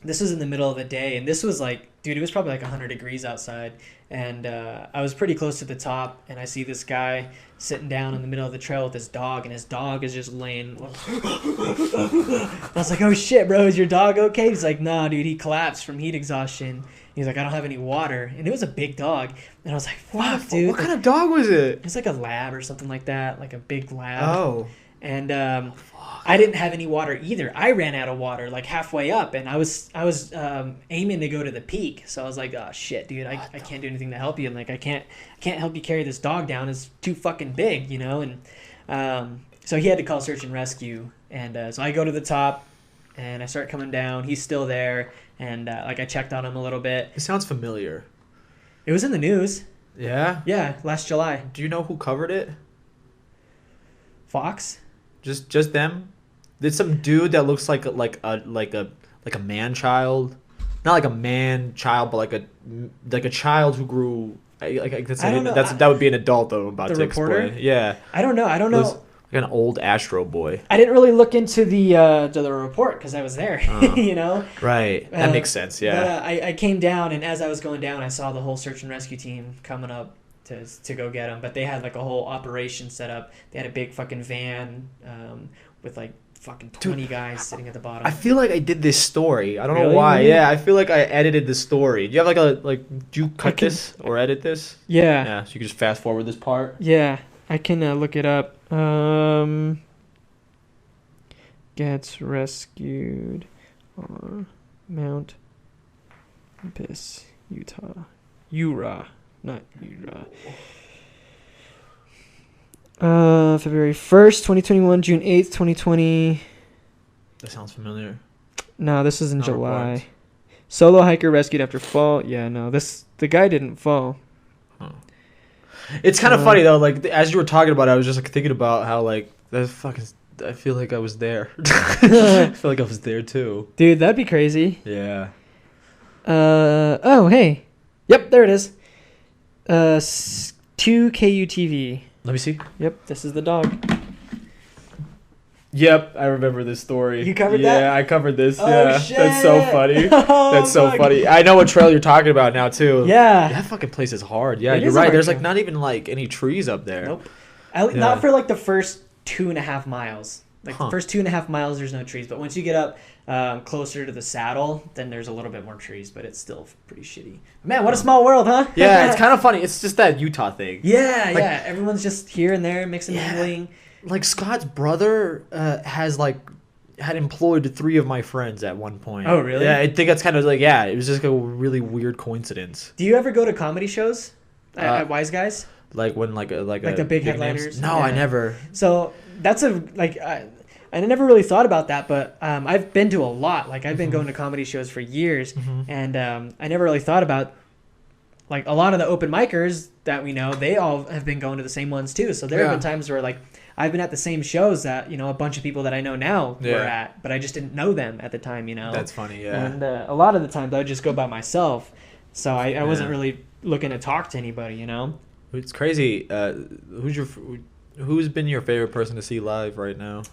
this was in the middle of the day, and this was like, dude, it was probably like 100 degrees outside. And I was pretty close to the top, and I see this guy sitting down in the middle of the trail with his dog, and his dog is just laying. I was like, oh shit, bro, is your dog okay? He's like, nah, dude, he collapsed from heat exhaustion. He's like, I don't have any water. And it was a big dog. And I was like, fuck, dude. What kind of dog was it? It was like a lab or something like that, like a big lab. Oh. And I didn't have any water either. I ran out of water like halfway up, and I was aiming to go to the peak. So I was like, oh shit, dude, I can't do anything to help you. And like I can't help you carry this dog down. It's too fucking big, And so he had to call search and rescue. And so I go to the top, and I start coming down. He's still there, and like I checked on him a little bit. It sounds familiar. It was in the news. Yeah. Yeah, last July. Do you know who covered it? Fox. Just them? Did some dude that looks like a man child, not like a man child, but like a child who grew. That would be an adult though. I'm about to reporter? explain. Yeah. I don't know. Like an old Astro Boy. I didn't really look into the report because I was there. Right. That makes sense. Yeah. I came down, and as I was going down, I saw the whole search and rescue team coming up to go get him. But they had like a whole operation set up. They had a big fucking van with like fucking 20 guys sitting at the bottom. I feel like I did this story. I don't know Really? why. Yeah, I feel like I edited the story. Do you have do you cut this or edit this? Yeah. Yeah, so you can just fast forward this part? Yeah, I can look it up. Gets rescued on Mount Olympus, Utah. Ura, not Ura. February 1st, 2021, June 8th, 2020. That sounds familiar. No, this is in Not July. reports. Solo hiker rescued after fall. Yeah, no, the guy didn't fall. Huh. It's kind of funny though. Like as you were talking about it, I was just like thinking about how like that fucking. I feel like I was there. I feel like I was there too. Dude, that'd be crazy. Yeah. Oh, hey. Yep, there it is. 2KUTV. Let me see. Yep, this is the dog. Yep, I remember this story. You covered that? Yeah, I covered this. Oh, yeah, shit. that's so funny. Oh, That's so fuck. funny. I know what trail you're talking about now too. Yeah. That fucking place is hard. Yeah, It you're is a right. hard There's like trail. not even like any trees up there. Nope. Yeah. Not for like the first 2.5 miles. Like Huh. the first 2.5 miles, there's no trees. But once you get up closer to the saddle, then there's a little bit more trees. But it's still pretty shitty. Man, what a small world, huh? Yeah, it's kind of funny. It's just that Utah thing. Yeah, Like- yeah. Everyone's just here and there, mixing and mingling. Like Scott's brother had employed 3 of my friends at one point. Oh, really? Yeah, I think that's kind of like it was just a really weird coincidence. Do you ever go to comedy shows at Uh, Wise Guys? Like when like a the big headliners? names? No, Yeah. I never. So that's I never really thought about that, but I've been to a lot. Like I've been going to comedy shows for years, and I never really thought about like a lot of the open micers that we know. They all have been going to the same ones too. So there have been times where like I've been at the same shows that a bunch of people that I know now were at, but I just didn't know them at the time. That's funny. Yeah. And a lot of the times I would just go by myself, so I wasn't really looking to talk to anybody. It's crazy. Who's been your favorite person to see live right now?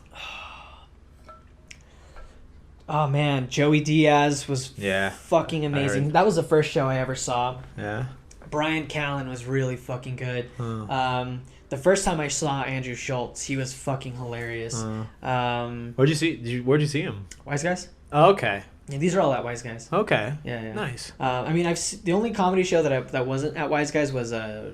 Oh man, Joey Diaz was fucking I amazing. heard. That was the first show I ever saw. Yeah. Brian Callen was really fucking good. Huh. The first time I saw Andrew Schultz, he was fucking hilarious. Where'd you see? Where'd you see him? Wise Guys? Oh, okay. Yeah, these are all at Wise Guys. Okay. Yeah. Nice. I mean, the only comedy show that wasn't at Wise Guys was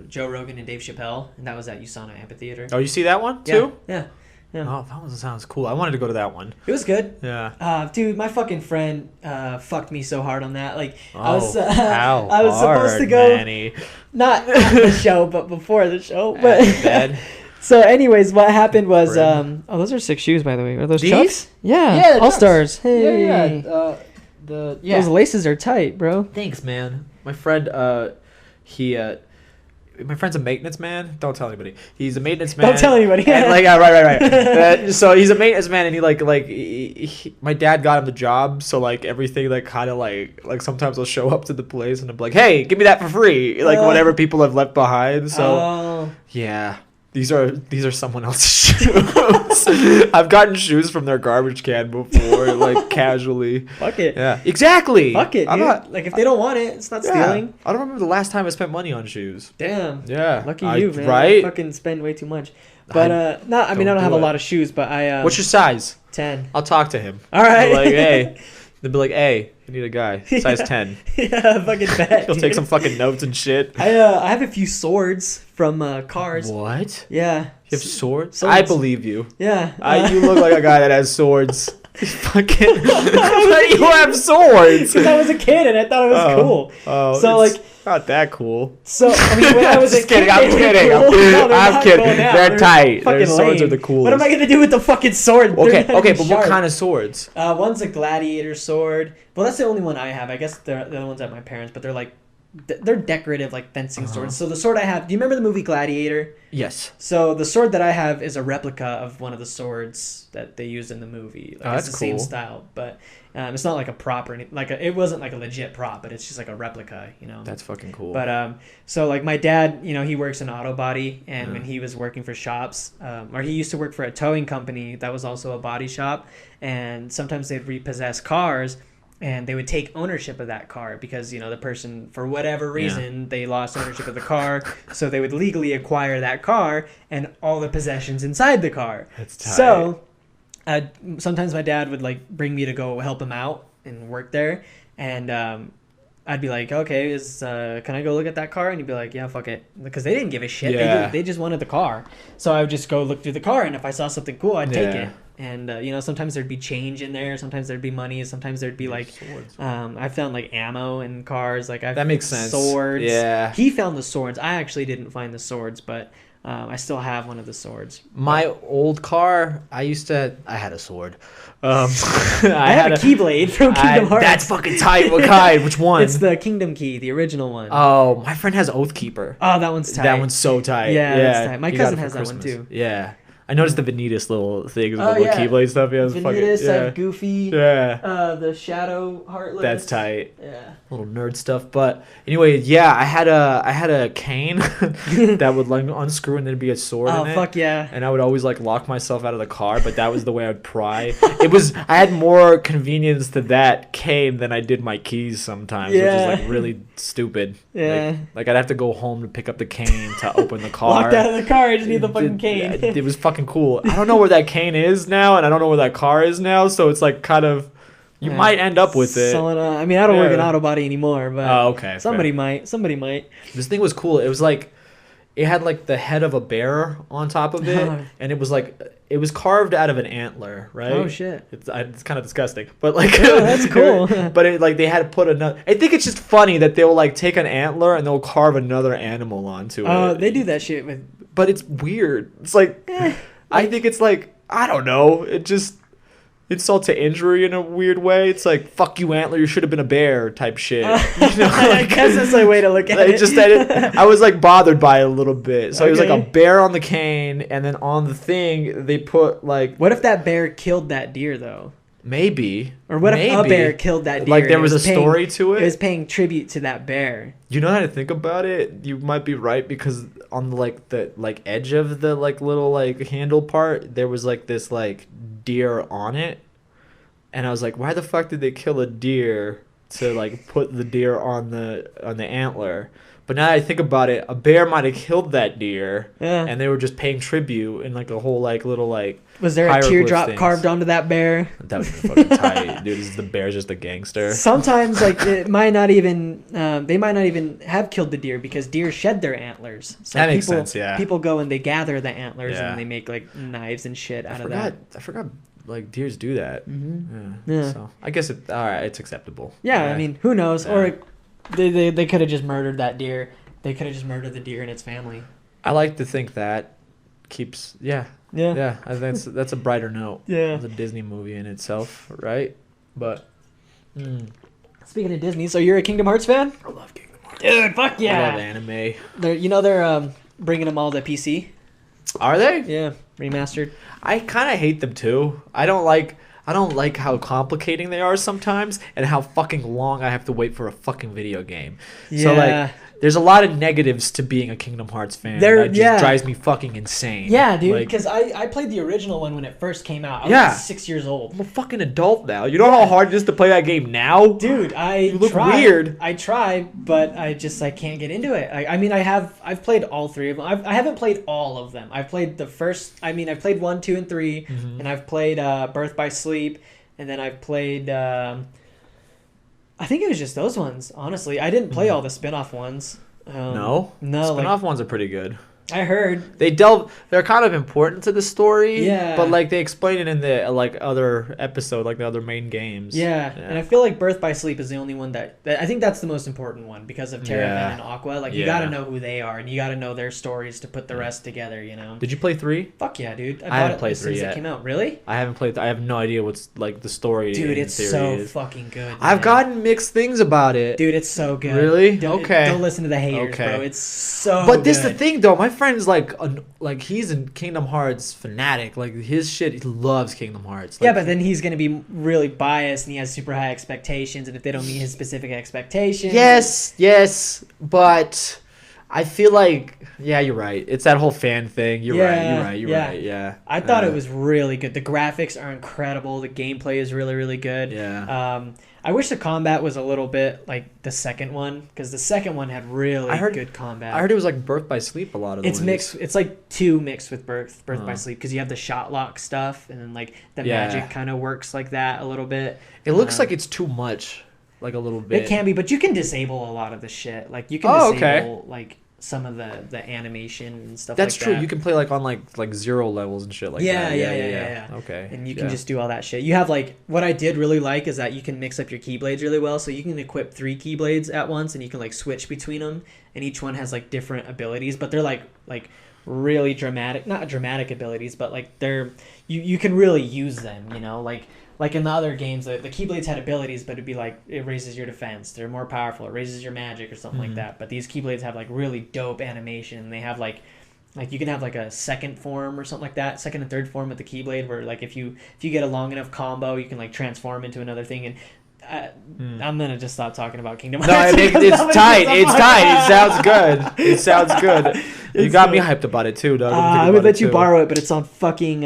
Joe Rogan and Dave Chappelle, and that was at USANA Amphitheater. Oh, you see that one too? Yeah. Oh, that one sounds cool. I wanted to go to that one. It was good. Yeah. Dude, my fucking friend fucked me so hard on that. Like, I was supposed to go, Manny. not at the show, but before the show. But Bed. so, anyways, what happened was, those are sick shoes, by the way. Are those These? Chucks? Yeah, Yeah, All Stars. Hey, Yeah. those laces are tight, bro. Thanks, man. My friend, my friend's a maintenance man. Don't tell anybody. He's a maintenance man. Don't tell anybody. And, right. So he's a maintenance man, and my dad got him the job. So like everything, like kind of like sometimes I'll show up to the place and I'm like, hey, give me that for free, like whatever people have left behind. So yeah. These are someone else's shoes. I've gotten shoes from their garbage can before, like casually. Fuck it. Yeah, exactly. Fuck it, dude. Like if they don't want it, it's not stealing. I don't remember the last time I spent money on shoes. Damn. Yeah. Lucky you, man. Right? I fucking spend way too much. But I don't have a lot of shoes, but I What's your size? 10. I'll talk to him. All right. Be like, hey. They'll be like, hey, I need a guy size 10. Yeah, fucking bet. He'll dude. take some fucking notes and shit. I have a few swords from cars. What? Yeah. You have swords? Swords. I believe you. Yeah. You look like a guy that has swords. Fucking. You have swords. Because I was a kid and I thought it was cool. Oh, so it's like. Not that cool. So I mean, when I was Just a kid, kidding. I'm kidding. I'm kidding. They're tight. Fucking Their swords lame. are the coolest. What am I gonna do with the fucking sword? Okay, They're not even but sharp. what kind of swords? One's a gladiator sword. Well, that's the only one I have. I guess the other one's at my parents, but they're like, they're decorative, like fencing swords. So the sword I have. Do you remember the movie Gladiator? Yes. So the sword that I have is a replica of one of the swords that they used in the movie. Like, that's it's the cool. same style, but it's not like a prop or anything. It wasn't like a legit prop, but it's just like a replica, That's fucking cool. But so like my dad, he works in auto body, and when he was working for shops, or he used to work for a towing company that was also a body shop, and sometimes they'd repossess cars. And they would take ownership of that car because, the person, for whatever reason, they lost ownership of the car. So they would legally acquire that car and all the possessions inside the car. That's tight. So sometimes my dad would, bring me to go help him out and work there. And I'd be like, okay, can I go look at that car? And he'd be like, yeah, fuck it. Because they didn't give a shit. Yeah. They just wanted the car. So I would just go look through the car. And if I saw something cool, I'd take it. And, sometimes there'd be change in there. Sometimes there'd be money. Sometimes there'd be, swords. I found, ammo in cars. That makes sense. Swords. Yeah. He found the swords. I actually didn't find the swords, but I still have one of the swords. My old car, I had a sword. I had a Keyblade from Kingdom Hearts. That's fucking tight. What kind? Which one? It's the Kingdom Key, the original one. Oh, my friend has Oathkeeper. Oh, that one's tight. That one's so tight. Yeah, that's tight. My cousin has that one too. Yeah. I noticed the Vanitas little things, the little Keyblade stuff. Yeah, Vanitas, I have Goofy. Yeah. The Shadow Heartless. That's tight. Yeah. Little nerd stuff. But anyway, yeah, I had a cane that would like unscrew and there'd be a sword in it. Oh, fuck yeah. And I would always like lock myself out of the car, but that was the way I'd pry. I had more convenience to that cane than I did my keys sometimes, which is like really stupid. Yeah. Like I'd have to go home to pick up the cane to open the car. Locked out of the car, I just need the fucking cane. It was fucking cool. I don't know where that cane is now, and I don't know where that car is now, so it's like kind of you might end up with it. I mean, I don't work in auto body anymore, but okay, somebody might. This thing was cool. It was like it had like the head of a bear on top of it, and it was carved out of an antler, right? Oh shit! It's kind of disgusting, but like that's cool. But it like they had to put another. I think it's just funny that they'll like take an antler and they'll carve another animal onto it. Oh, they do that shit with. But it's weird. It's like I think it's like I don't know. It just insult to injury in a weird way. It's like fuck you, antler. You should have been a bear type shit. I guess that's a way to look at it. I was like bothered by it a little bit. So it was like a bear on the cane, and then on the thing they put like. What if that bear killed that deer though? Maybe. Or what if a bear killed that deer? Like there was a story to it? It was paying tribute to that bear. You know how to think about it? You might be right because on the edge of the like little like handle part, there was like this like deer on it. And I was like, why the fuck did they kill a deer to like put the deer on the antler? But now that I think about it, a bear might have killed that deer, and they were just paying tribute in like a whole like little like. Was there a teardrop carved onto that bear? That was fucking tight, dude. The bear's just a gangster. Sometimes like it might not even they might not even have killed the deer because deer shed their antlers. So that makes sense. Yeah. People go and they gather the antlers and they make like knives and shit out of that. I forgot. Like deers do that. Mm-hmm. Yeah. So I guess it's acceptable. Yeah, I mean, who knows? Yeah. Or they could have just murdered that deer. They could have just murdered the deer and its family. I like to think that keeps. Yeah. That's a brighter note. Yeah. It's a Disney movie in itself, right? But. Speaking of Disney, so you're a Kingdom Hearts fan? I love Kingdom Hearts. Dude, fuck yeah. I love anime. They're bringing them all to PC. Are they? Yeah, remastered. I kind of hate them too. I don't like how complicating they are sometimes and how fucking long I have to wait for a fucking video game. Yeah. So like there's a lot of negatives to being a Kingdom Hearts fan. That just drives me fucking insane. Yeah, dude, because I played the original one when it first came out. I was like 6 years old. I'm a fucking adult now. You know how hard it is to play that game now? Dude, you look weird. I try, but I can't get into it. I mean, I've played all three of them. I haven't played all of them. I've played the first, I've played 1, 2, and 3, and I've played Birth by Sleep, and then I've played... I think it was just those ones, honestly. I didn't play all the spin-off ones. No? Spin-off ones are pretty good. I heard. They're kind of important to the story. Yeah. But like they explain it in the like other episode, like the other main games. Yeah. And I feel like Birth by Sleep is the only one that I think that's the most important one because of Terravan and Aqua. Like you gotta know who they are and you gotta know their stories to put the rest together, you know. Did you play 3? Fuck yeah, dude. I haven't played 3 yet. It came out. Really? I haven't played. I have no idea what's like the story. Dude, it's so fucking good. Man. I've gotten mixed things about it. Dude, it's so good. Really? Don't listen to the haters, bro. It's so. But this is the thing, though. My friend's like he's a Kingdom Hearts fanatic. Like his shit, he loves Kingdom Hearts. Like, yeah, but then he's gonna be really biased, and he has super high expectations. And if they don't meet his specific expectations, yes, but I feel like you're right. It's that whole fan thing. You're right. Yeah, I thought it was really good. The graphics are incredible. The gameplay is really, really good. Yeah. I wish the combat was a little bit like the second one because the second one had really good combat. I heard it was like Birth by Sleep a lot of the ways. Mixed. It's like 2 mixed with Birth by Sleep because you have the shot lock stuff and then like the magic kind of works like that a little bit. It looks like it's too much, like a little bit. It can be, but you can disable a lot of the shit. Like you can disable like some of the animation and stuff. That's like true. that. You can play like on like 0 levels and shit like that. Yeah. Okay. And you can just do all that shit. You have like what I did really like is that you can mix up your Keyblades really well. So you can equip 3 Keyblades at once, and you can like switch between them, and each one has like different abilities, but they're like really dramatic, not dramatic abilities, but like you can really use them, you know, like in the other games, the Keyblades had abilities, but it'd be like it raises your defense. They're more powerful. It raises your magic or something like that. But these Keyblades have like really dope animation. They have like you can have like a second form or something like that, second and third form with the Keyblade, where like if you get a long enough combo, you can like transform into another thing. And I'm gonna just stop talking about Kingdom Hearts. No, it's tight. It's tight. It sounds good. It sounds good. You got me hyped about it too, Doug. I would let you borrow it, but it's on fucking.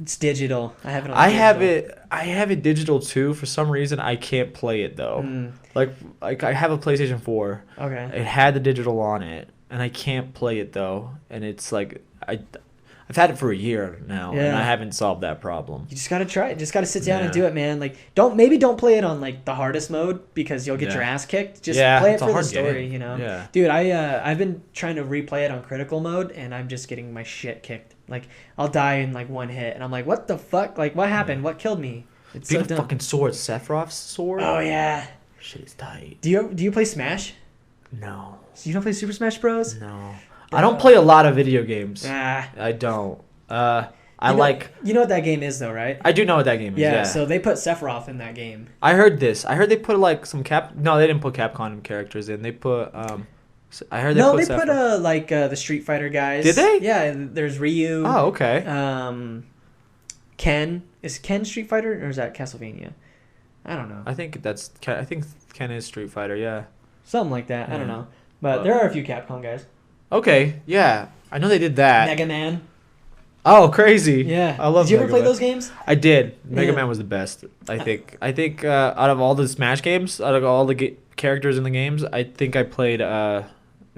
It's digital. I have it. I have it digital too. For some reason, I can't play it though. Like I have a PlayStation 4. Okay. It had the digital on it, and I can't play it though. And it's like I've had it for a year now, and I haven't solved that problem. You just gotta try it. Just gotta sit down and do it, man. Like, don't play it on like the hardest mode because you'll get your ass kicked. Just play it for the story, you know. Yeah. Dude, I've been trying to replay it on critical mode, and I'm just getting my shit kicked. Like, I'll die in like one hit, and I'm like, what the fuck? Like, what happened? What killed me? It's so dumb. Fucking sword, Sephiroth's sword. Oh yeah. Shit is tight. Do you play Smash? No. So you don't play Super Smash Bros? No. I don't play a lot of video games. Ah. I don't. You know what that game is though, right? I do know what that game is. Yeah. So they put Sephiroth in that game. I heard this. I heard they put like some No, they didn't put Capcom characters in. They put I heard they put the Street Fighter guys. Did they? Yeah. There's Ryu. Oh, okay. Ken is Ken Street Fighter or is that Castlevania? I don't know. I think Ken is Street Fighter. Yeah. Something like that. I don't know. But there are a few Capcom guys. Okay, yeah. I know they did that. Mega Man. Oh, crazy. Yeah. I love Did you ever play those games? I did. Mega Man was the best, I think. Out of all the Smash games, out of all the characters in the games, I think I played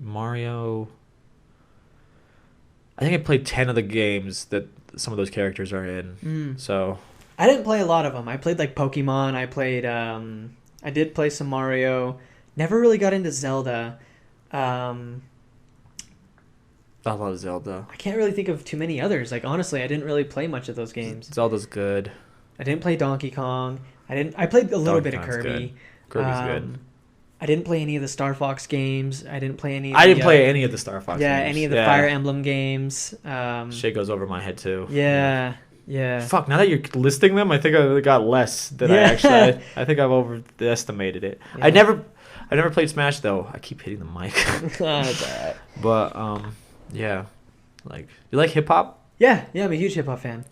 Mario. I think I played 10 of the games that some of those characters are in. So I didn't play a lot of them. I played like Pokemon. I played I did play some Mario. Never really got into Zelda. I love Zelda. I can't really think of too many others. Like honestly, I didn't really play much of those games. Zelda's good. I didn't play Donkey Kong. I played a little bit of Kirby. Kirby's good. I didn't play any of the Star Fox games. I didn't play any. I didn't play any of the Star Fox. Yeah, games. any of the Fire Emblem games. Shit goes over my head too. Yeah. Fuck! Now that you're listing them, I think I got less than I actually. I think I've overestimated it. Yeah. I never played Smash though. I keep hitting the mic. That's alright. But yeah, like you like hip hop? Yeah, I'm a huge hip hop fan.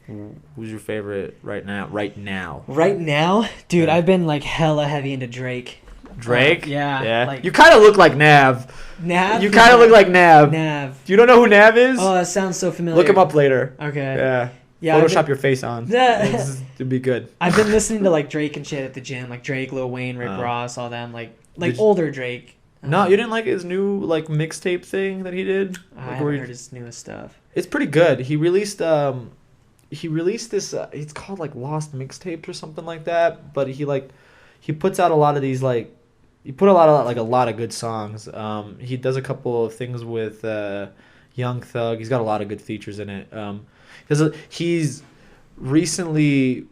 Who's your favorite right now? Right now, dude. I've been like hella heavy into Drake. Drake? Yeah. Like, you kind of look like Nav. Nav? You kind of look like Nav. Nav. You don't know who Nav is? Oh, that sounds so familiar. Look him up later. Okay. Yeah. Photoshop your face on. It'd be good. I've been listening to like Drake and shit at the gym, like Drake, Lil Wayne, Rick Ross, all them, like older Drake. No, you didn't like his new like mixtape thing that he did? I haven't heard his newest stuff. It's pretty good. He released this it's called like Lost Mixtapes or something like that, but he puts out a lot of these like he put a lot of good songs. He does a couple of things with Young Thug. He's got a lot of good features in it. He's recently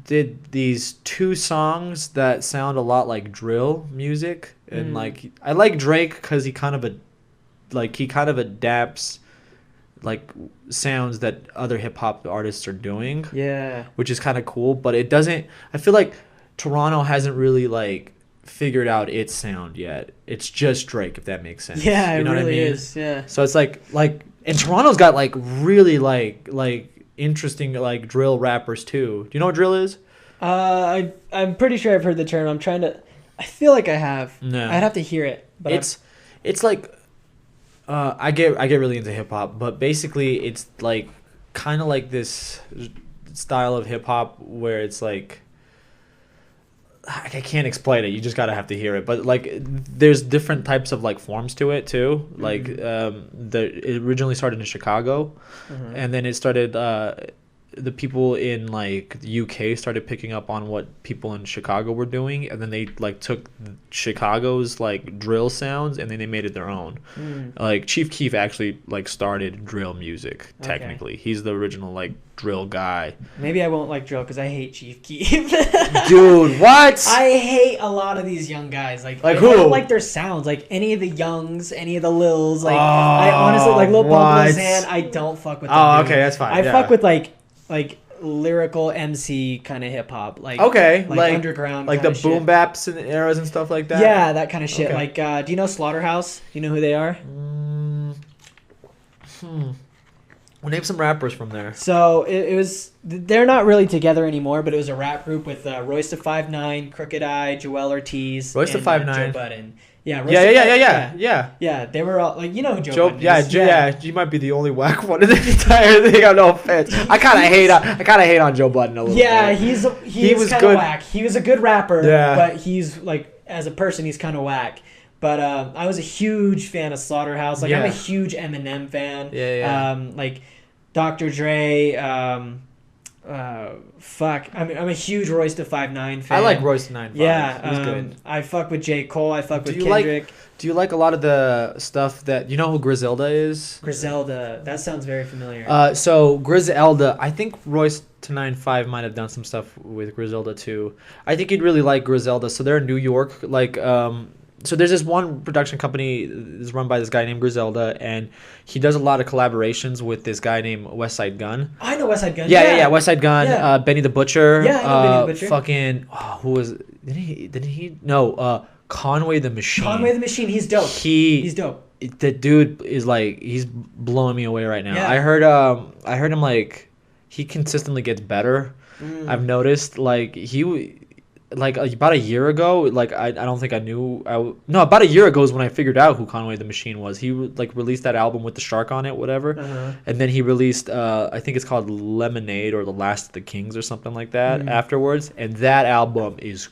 did these 2 songs that sound a lot like drill music, and like I like Drake because he kind of adapts like sounds that other hip hop artists are doing. Yeah, which is kind of cool. But it doesn't. I feel like Toronto hasn't really like figured out its sound yet. It's just Drake, if that makes sense. Yeah, you know it really what I mean? is. Yeah. So it's like and Toronto's got like really like interesting like drill rappers too. Do you know what drill is? I'm pretty sure I've heard the term. I feel like I have. No. I'd have to hear it. But it's like I get really into hip hop, but basically it's like kind of like this style of hip hop where it's like I can't explain it. You just gotta have to hear it. But like, there's different types of like forms to it too. Mm-hmm. Like, it originally started in Chicago, and then it started the people in like the UK started picking up on what people in Chicago were doing, and then they like took Chicago's like drill sounds and then they made it their own. Like Chief Keef actually like started drill music technically. Okay. He's the original like drill guy. Maybe I won't like drill because I hate Chief Keef. Dude, what? I hate a lot of these young guys. Like who? I don't like their sounds. Like any of the Youngs, any of the Lils. Like I honestly like Lil Pump, Lil Xan. I don't fuck with them. Oh, okay, that's fine. I fuck with like lyrical MC kind of hip hop, like like underground, like the boom baps and eras and stuff like that. Yeah, that kind of shit. Okay. Like, do you know Slaughterhouse? Do you know who they are? Well, name some rappers from there. So it was. They're not really together anymore, but it was a rap group with Royce da 5'9", Crooked I, Joel Ortiz, Royce da 5'9", Joe Budden. Yeah, yeah. They were all like, you know who Joe Budden is. Yeah. You might be the only whack one in the entire thing. No offense. I kind of hate on Joe Budden a little bit. Yeah, he was kind of whack. He was a good rapper, but he's like as a person, he's kind of whack. But I was a huge fan of Slaughterhouse. Like I'm a huge Eminem fan. Like Dr. Dre. I'm a huge Royce da 5'9" fan. I like Royce da 9'5". Yeah, he's good. I fuck with J. Cole. I fuck with Kendrick. Do you like a lot of the stuff that you know who Griselda is? Griselda, that sounds very familiar. So Griselda, I think Royce da 9'5" might have done some stuff with Griselda too. I think you'd really like Griselda. So they're in New York, like. So there's this one production company that's run by this guy named Griselda, and he does a lot of collaborations with this guy named Westside Gunn. I know Westside Gunn. Yeah, Westside Gunn. Yeah. Benny the Butcher. Yeah, I know Benny the Butcher. Fucking who was? Didn't he? No. Conway the Machine. Conway the Machine. He's dope. He's dope. The dude is like he's blowing me away right now. Yeah. I heard him like he consistently gets better. I've noticed like like about a year ago, like I don't think I knew. About a year ago is when I figured out who Conway the Machine was. He like released that album with the shark on it, whatever, and then he released I think it's called Lemonade or The Last of the Kings or something like that afterwards, and that album is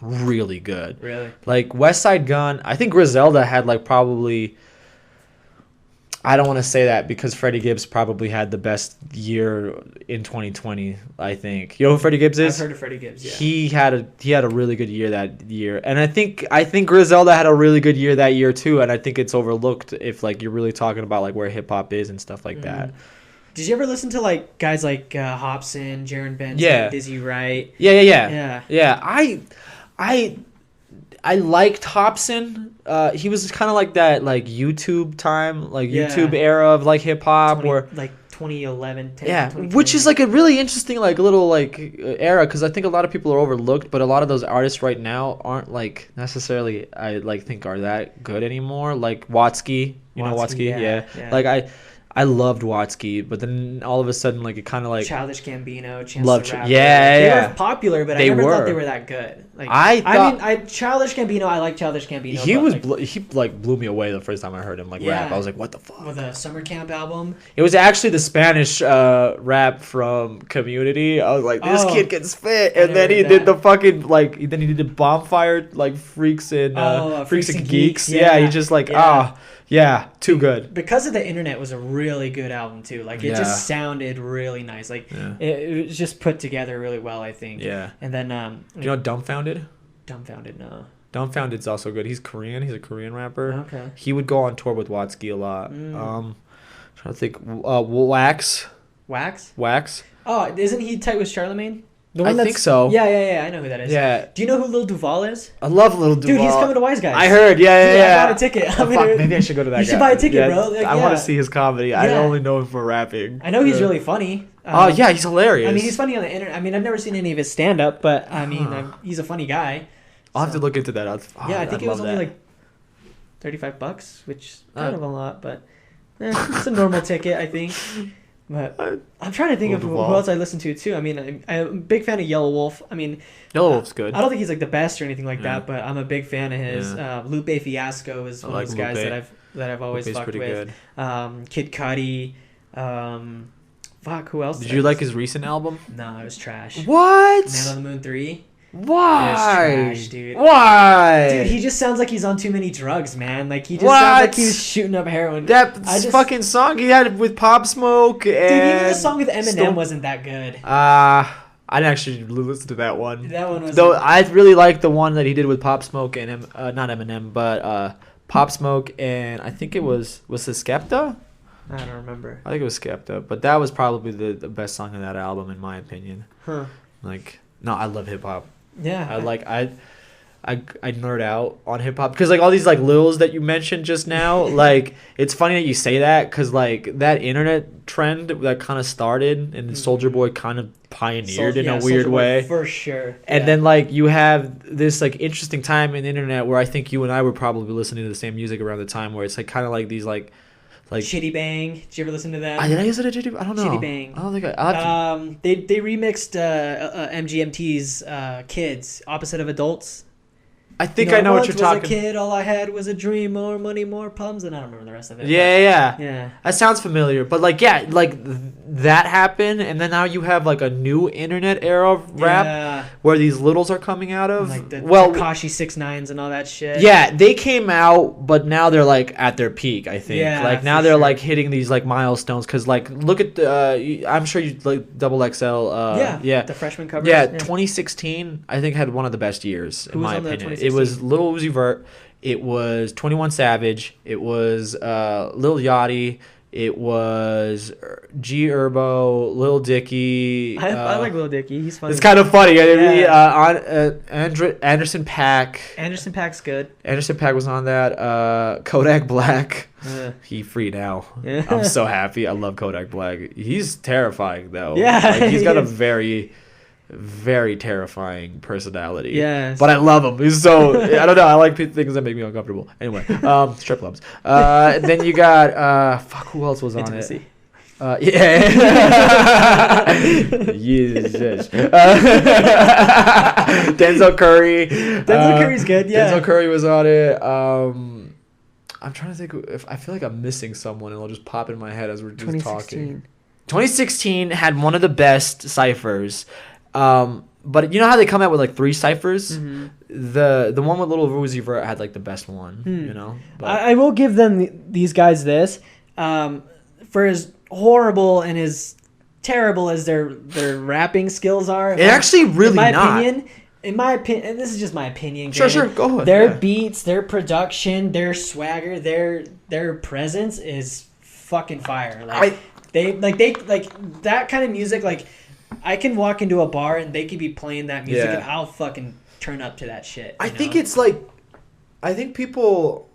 really good. Really, like Westside Gunn. I think Griselda had like probably. I don't want to say that because Freddie Gibbs probably had the best year in 2020. I think you know who Freddie Gibbs is. I've heard of Freddie Gibbs. Yeah, he had a really good year that year, and I think Griselda had a really good year that year too. And I think it's overlooked if like you're really talking about like where hip hop is and stuff like that. Did you ever listen to like guys like Hobson, Jaron Benson, Dizzy Wright? Yeah. I liked Hobson. He was kind of like that, like YouTube time, like YouTube era of like hip hop, or like 2011. 10, which is like a really interesting like little like era because I think a lot of people are overlooked, but a lot of those artists right now aren't like necessarily I like think are that good anymore. Like Watsky, you know Watsky, yeah. Like I loved Watsky, but then all of a sudden, like it kind of like Childish Gambino, Chance the Rapper. They were popular, but I never thought they were that good. Like Childish Gambino, I like Childish Gambino. He blew me away the first time I heard him rap. I was like, what the fuck? With a Summer Camp album. It was actually the Spanish rap from Community. I was like, this kid can spit, and then he did the fucking then he did the Bonfire like Freaks and Geeks. Yeah, he just like Yeah, too good. Because of the Internet was a really good album too. Like it just sounded really nice. Like it was just put together really well, I think. Yeah. And then do you know Dumbfounded? Dumbfounded, no. Dumbfounded's also good. He's Korean. He's a Korean rapper. Okay. He would go on tour with Watsky a lot. Trying to think. Wax. Wax. Oh, isn't he tight with Charlemagne? I think so. Yeah. I know who that is. Yeah. Do you know who Lil Duval is? I love Lil Duval. Dude, he's coming to Wise Guys. I heard. Yeah. I bought a ticket. Maybe I should go to that. You should buy a ticket, bro. Like, I want to see his comedy. I only know him for rapping. I know he's really funny. He's hilarious. I mean, he's funny on the internet. I mean, I've never seen any of his stand up, but I mean, he's a funny guy. I'll have to look into that. I think it was only like $35, which is kind of a lot, but it's a normal ticket, I think. But I'm trying to think of who else I listen to too. I mean, I'm a big fan of Yellow Wolf. I mean, Yellow Wolf's good. I don't think he's like the best or anything like that, but I'm a big fan of his. Lupe Fiasco is one of those guys that I've always fucked with. Kid Cudi. Who else? Did you like his recent album? No, it was trash. What? Man on the Moon 3. Why? It's trash, dude. Why? Dude, he just sounds like he's on too many drugs, man. Like he just sounds like he was shooting up heroin. That fucking song he had with Pop Smoke and... Dude, even the song with Eminem wasn't that good. I didn't actually listen to that one. That one was... Though I really like the one that he did with Pop Smoke and not Eminem, but Pop Smoke and I think it was it Skepta? I don't remember. I think it was Skepta, but that was probably the best song in that album in my opinion. Huh. Like, no, I love hip hop. Yeah. I nerd out on hip hop because like all these like lils that you mentioned just now, like it's funny that you say that because like that internet trend that kind of started and Soulja Boy kind of pioneered in a weird way for sure. And then like you have this like interesting time in the internet where I think you and I were probably listening to the same music around the time where it's like kind of like these like Shitty Bang. Did you ever listen to that? Did I use it at Shitty? I don't know. Shitty Bang. I don't think I. They remixed MGMT's Kids, Opposite of Adults. I think I know what you're talking. Was a kid, all I had was a dream, more money, more problems, and I don't remember the rest of it. Yeah. That sounds familiar, but like that happened, and then now you have like a new internet era of rap where these littles are coming out of. Like the Tekashi 6ix9ines and all that shit. Yeah, they came out, but now they're like at their peak. I think. Yeah, like now they're like hitting these like milestones because like look at I'm sure you like Double XL. The freshman cover. Yeah, 2016 I think had one of the best years in my opinion. It was Lil Uzi Vert. It was 21 Savage. It was Lil Yachty. It was G Herbo, Lil Dicky. I like Lil Dicky. He's funny. It's kind of funny. Anderson .Paak. Anderson .Paak's good. Anderson .Paak was on that. Kodak Black. He free now. Yeah. I'm so happy. I love Kodak Black. He's terrifying though. Yeah. Like, he's got a very terrifying personality. Yes. But I love him. He's so I don't know. I like things that make me uncomfortable. Anyway, strip clubs. Then you got who else was on Intimacy. it? Jesus. Denzel Curry. Denzel Curry's good. Yeah. Denzel Curry was on it. I'm trying to think if I feel like I'm missing someone and it'll just pop in my head as we're just talking. 2016 had one of the best ciphers. But you know how they come out with like 3 ciphers? Mm-hmm. The one with Lil Uzi Vert had like the best one, you know? But I will give them these guys this. For as horrible and as terrible as their rapping skills are. Actually really in my opinion, and this is just my opinion. Sure, go ahead. Their beats, their production, their swagger, their presence is fucking fire. Like they that kind of music. Like I can walk into a bar and they could be playing that music and I'll fucking turn up to that shit. I think it's like, I think people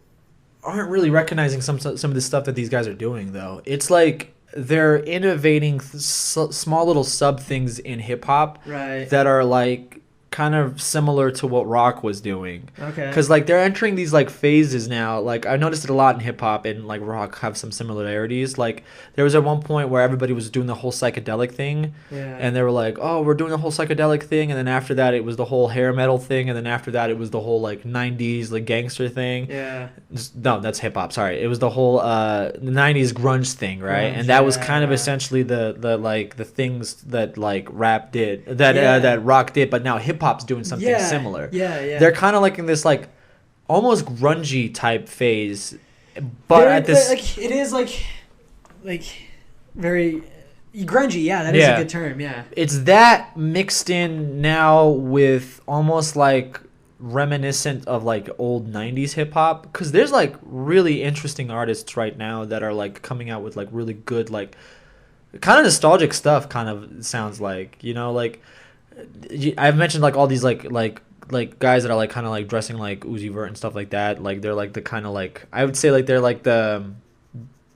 aren't really recognizing some of the stuff that these guys are doing though. It's like they're innovating small little sub things in hip hop that are like kind of similar to what rock was doing. Okay. Because like they're entering these like phases now. Like I noticed it a lot in hip hop and like rock have some similarities. Like there was at one point where everybody was doing the whole psychedelic thing. Yeah. And they were like, oh, we're doing the whole psychedelic thing. And then after that it was the whole hair metal thing. And then after that it was the whole like 90s like gangster thing. Yeah. No, that's hip hop. Sorry. It was the whole 90s grunge thing, right? And that was kind of essentially the like the things that like rap did, that rock did, but now hip hop's doing something similar. Yeah. They're kind of like in this like almost grungy type phase, but at this like it is like very grungy. Yeah, that is a good term. Yeah, it's that mixed in now with almost like reminiscent of like old 90s hip hop, because there's like really interesting artists right now that are like coming out with like really good like kind of nostalgic stuff. Kind of sounds like, you know, like I've mentioned like all these like guys that are like kind of like dressing like Uzi Vert and stuff like that. Like they're like the kind of like, I would say like they're like the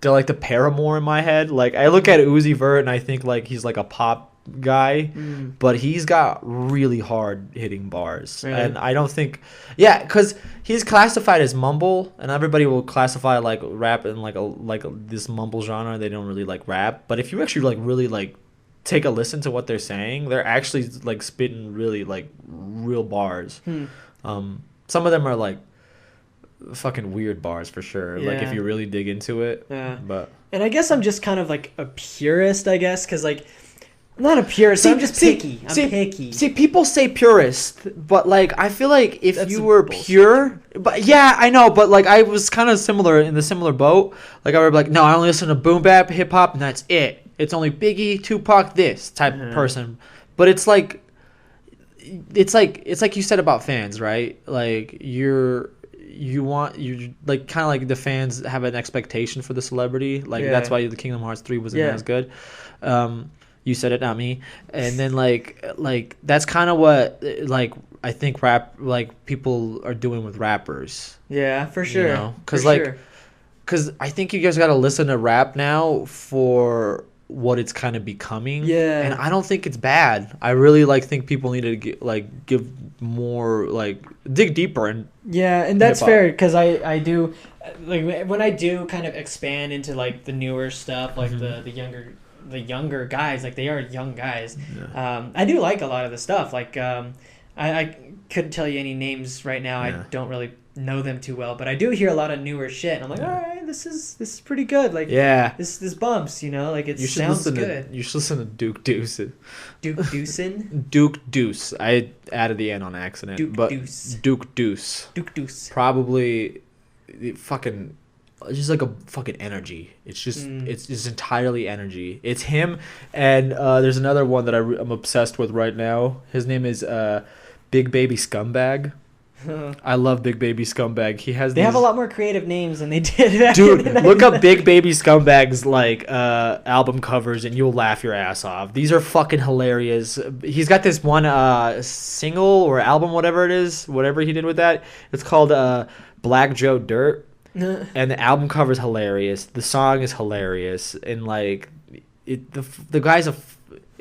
Paramore in my head. Like I look at Uzi Vert and I think like he's like a pop guy, but he's got really hard hitting bars. Really? And I don't think because he's classified as mumble, and everybody will classify like rap in like this mumble genre. They don't really like rap, but if you actually like really like take a listen to what they're saying, they're actually like spitting really like real bars. Some of them are like fucking weird bars for sure. Like if you really dig into it. Yeah. But and I guess I'm just kind of like a purist, I guess, because like I'm not a purist. I'm just picky. I'm picky. See, people say purist, but like I feel like if That's you were bullshit. pure, but yeah, I know, but like I was kind of in the similar boat. Like I would be like, no, I only listen to boom bap, hip hop, and that's it. It's only Biggie, Tupac, this type of person. But it's like you said about fans, right? Like you like kind of like the fans have an expectation for the celebrity. Like that's why the Kingdom Hearts 3 wasn't as good. You said it, not me. And then like that's kind of what like I think rap like people are doing with rappers. Yeah, for sure. You know? Because I think you guys got to listen to rap now for what it's kind of becoming. Yeah. And I don't think it's bad. I really think people need to give more dig deeper and and that's fair because I do like when I do kind of expand into like the newer stuff like the younger guys, like they are young guys. I do like a lot of the stuff. Like I couldn't tell you any names right now. I don't really know them too well, but I do hear a lot of newer shit. And I'm like, all right, this is pretty good. Like this bumps, you know, like it sounds good. You should listen to Duke Deuce. Duke Deucin? Duke Deuce. I added the N on accident. Duke Deuce. Probably fucking just like a fucking energy. It's just it's just entirely energy. It's him and there's another one that I'm obsessed with right now. His name is Big Baby Scumbag. I love Big Baby Scumbag. They have a lot more creative names than they did back dude, look up Big Baby Scumbag's album covers and you'll laugh your ass off. These are fucking hilarious. He's got this one single or album, whatever it is, whatever he did with that. It's called Black Joe Dirt. And the album cover is hilarious. The song is hilarious. And the guy's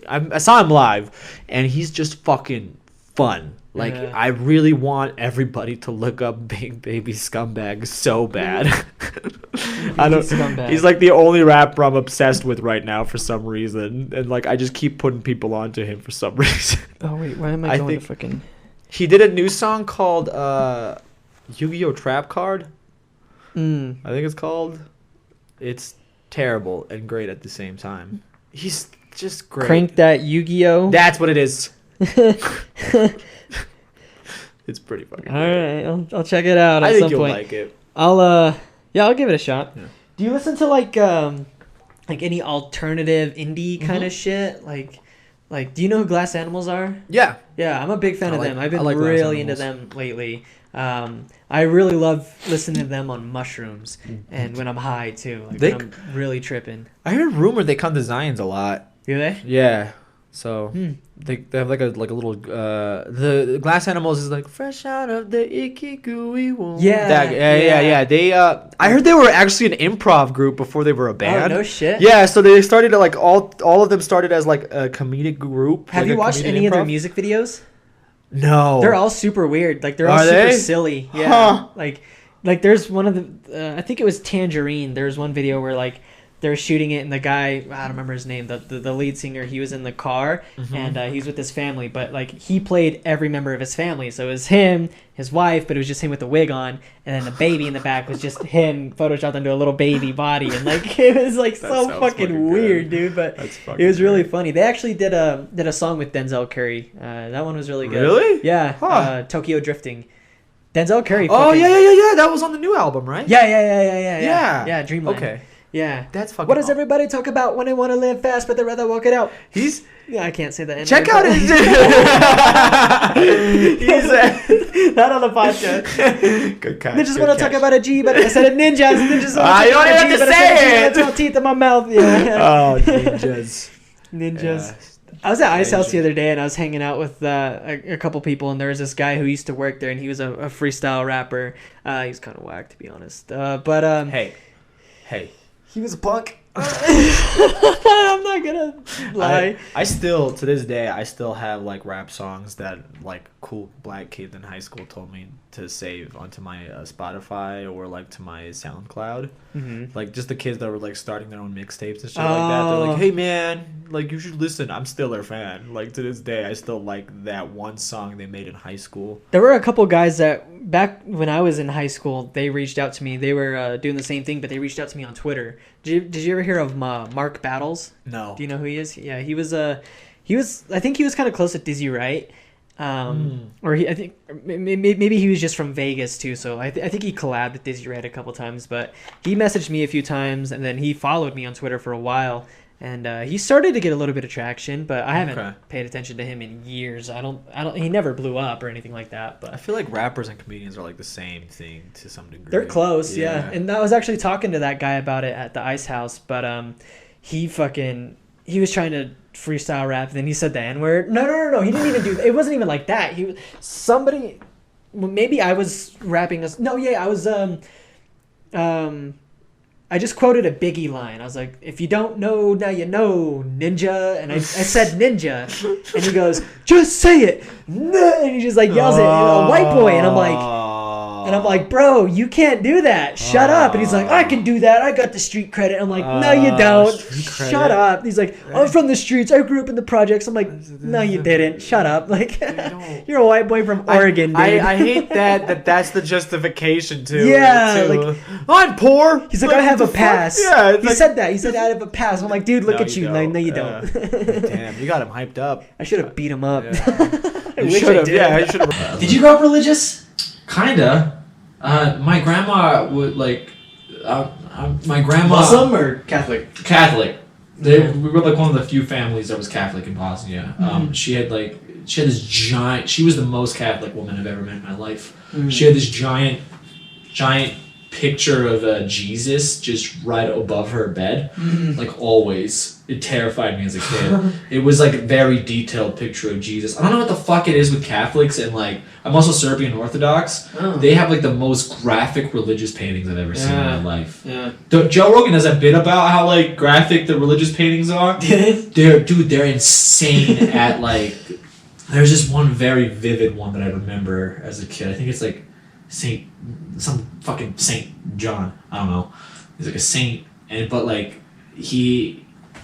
I saw him live and he's just fucking fun. I really want everybody to look up Big Baby Scumbag so bad. He's like the only rapper I'm obsessed with right now for some reason. And I just keep putting people onto him for some reason. Oh wait, why am I going to fucking... He did a new song called Yu-Gi-Oh! Trap Card. I think it's called. It's terrible and great at the same time. He's just great. Crank that Yu-Gi-Oh! That's what it is. It's pretty fucking all right, I'll check it out at some point. I think you'll like it. I'll give it a shot. Yeah. Do you listen to any alternative indie kind of shit? Like do you know who Glass Animals are? Yeah. Yeah, I'm a big fan of them. I've been really into them lately. I really love listening to them on mushrooms and when I'm high too. When I'm really tripping. I heard rumor they come to Zion's a lot. Do they? Yeah. So they have a little the Glass Animals is fresh out of the icky gooey womb. Yeah. They I heard they were actually an improv group before they were a band. Oh no shit. Yeah, so they started all of them started as a comedic group. Have you watched any of their music videos? No. They're all super weird. They're all super silly. Yeah. Huh. Like there's one of the I think it was Tangerine. There's one video where they were shooting it and the guy, I don't remember his name, the lead singer, he was in the car and he was with his family, but he played every member of his family. So it was him, his wife, but it was just him with the wig on, and then the baby in the back was just him photoshopped into a little baby body, and it was so fucking weird, dude. But it was really funny. They actually did a song with Denzel Curry. That one was really good. Really? Yeah. Huh. Tokyo Drifting. Denzel Curry. Oh yeah. That was on the new album, right? Yeah. Dreamland. Okay. Yeah. That's fucking What does everybody talk about when they want to live fast but they rather walk it out? I can't say that. Check out his... Not on the podcast. Good catch. They just want to talk about a G, but I said ninjas. They just want to talk about a G, but I said it. Teeth in my mouth. Yeah. Oh, ninjas. Yeah. I was at Ice House the other day and I was hanging out with a couple people, and there was this guy who used to work there, and he was a freestyle rapper. He's kind of whack, to be honest. Hey. He was a punk. I'm not gonna lie. I still, to this day, I still have rap songs that cool black kids in high school told me to save onto my Spotify or to my SoundCloud. Just the kids that were starting their own mixtapes and shit like that. They're like, hey man, you should listen. I'm still their fan. To this day, I still like that one song they made in high school. There were a couple guys that back when I was in high school, they reached out to me. They were doing the same thing, but they reached out to me on Twitter. Did you ever hear of Mark Battles? No. Do you know who he is? Yeah, he was I think he was kind of close to Dizzy Wright. Or I think maybe he was just from Vegas too. So I think he collabed with Dizzy Wright a couple times, but he messaged me a few times, and then he followed me on Twitter for a while, and he started to get a little bit of traction, but I haven't paid attention to him in years. I don't. He never blew up or anything like that. But I feel like rappers and comedians are like the same thing to some degree. They're close, yeah. And I was actually talking to that guy about it at the Ice House, but he was trying to freestyle rap, and then he said the N-word. No, he didn't even do that. It wasn't even like that. Maybe I was rapping I was I just quoted a Biggie line. I was like, if you don't know, now you know, ninja. And I said ninja, and he goes, just say it, and he just like yells it, a white boy, and I'm like, bro, you can't do that. Shut up. And he's like, I can do that. I got the street credit. I'm like, no, you don't. Shut up. He's like, I'm from the streets. I grew up in the projects. I'm like, no, you didn't. Shut up. Like, you're a white boy from Oregon, dude. I hate that's the justification, too. Yeah. Like, I'm poor. He's like, I have a pass. Yeah. He said that. He said, I have a pass. I'm like, dude, look at you. No, you don't. Damn, you got him hyped up. I should have beat him up. I wish I did. Yeah, I should have. Did you grow up religious? Kinda. My grandma would my grandma. Muslim or Catholic? Catholic. We were like one of the few families that was Catholic in Bosnia. She had this giant. She was the most Catholic woman I've ever met in my life. She had this giant picture of Jesus just right above her bed, like always. It terrified me as a kid. It was like a very detailed picture of Jesus. I don't know what the fuck it is with Catholics, and like I'm also Serbian Orthodox. They have like the most graphic religious paintings I've ever seen in my life. Yeah. Joe Rogan has a bit about how like graphic the religious paintings are. They're insane at like. There's just one very vivid one that I remember as a kid. I think it's like some fucking Saint John. I don't know. He's like a saint, but like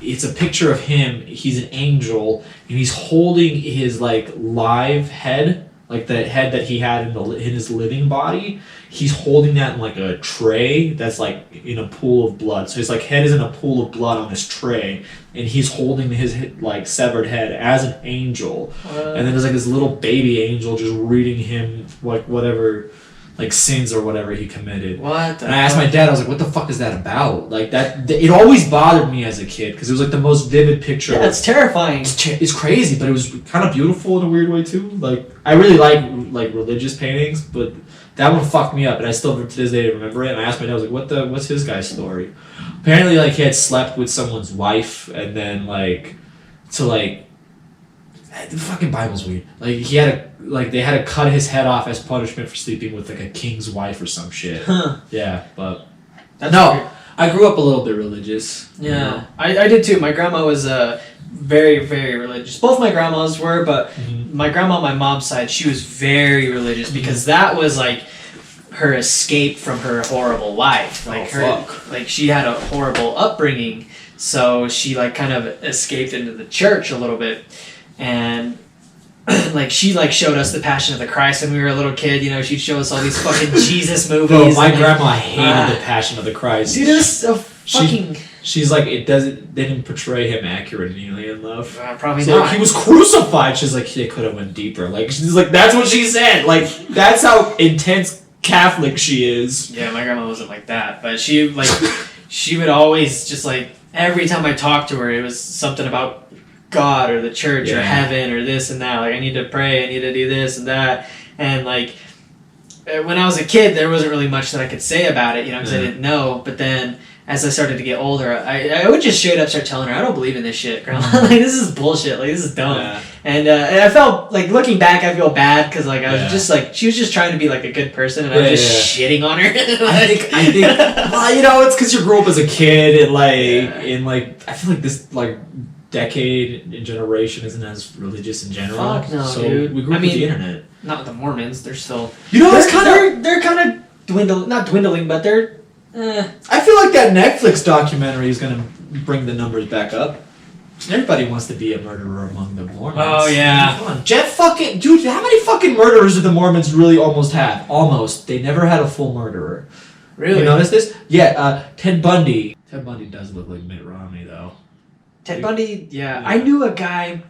it's a picture of him. He's an angel, and he's holding his like live head, like the head that he had in his living body. He's holding that in like a tray that's like in a pool of blood. So his like head is in a pool of blood on this tray, and he's holding his like severed head as an angel. And then there's like this little baby angel just reading him like whatever. Like sins or whatever he committed. What? And I asked my dad, I was like, what the fuck is that about? Like that, it always bothered me as a kid because it was like the most vivid picture. Yeah, that's terrifying. It's crazy, but it was kind of beautiful in a weird way too. Like I really like religious paintings, but that one fucked me up, and I still to this day remember it. And I asked my dad, I was like, what's his guy's story? Apparently, like he had slept with someone's wife, and then the fucking Bible's weird. Like they had to cut his head off as punishment for sleeping with like a king's wife or some shit. Huh. Yeah, but that's weird. I grew up a little bit religious. Yeah, you know? I did too. My grandma was very, very religious. Both my grandmas were, but my grandma on my mom's side, she was very religious because that was like her escape from her horrible life. Like she had a horrible upbringing, so she like kind of escaped into the church a little bit. And like she like showed us the Passion of the Christ when we were a little kid. You know, she'd show us all these fucking Jesus movies. No, my grandma hated the Passion of the Christ. Dude, it was so fucking. She's like, they didn't portray him accurately in love. Probably so, not. Like, he was crucified. She's like, they could have went deeper. Like she's like, that's what she said. Like that's how intense Catholic she is. Yeah, my grandma wasn't like that, but she would always just like every time I talked to her, it was something about God or the church or heaven or this and that. Like I need to pray, I need to do this and that. And like when I was a kid, there wasn't really much that I could say about it, you know, because I didn't know. But then as I started to get older, I would just straight up start telling her, I don't believe in this shit, Grandma. Like this is bullshit. Like this is dumb. Yeah. And I felt like looking back, I feel bad because like I was just like she was just trying to be like a good person, and I was just shitting on her. I think well, you know, it's because you grew up as a kid and like I feel like this like decade and generation isn't as religious in general. Fuck no, so dude. we grew up with the internet. Not the Mormons. They're still. You know, they're kind of dwindling. Not dwindling, but they're. I feel like that Netflix documentary is gonna bring the numbers back up. Everybody wants to be a murderer among the Mormons. Oh yeah. Come on, dude. How many fucking murderers did the Mormons really almost have? Almost. They never had a full murderer. Really? You notice this? Yeah. Ted Bundy. Ted Bundy does look like Mitt Romney, though. Ted Bundy, yeah. I knew a guy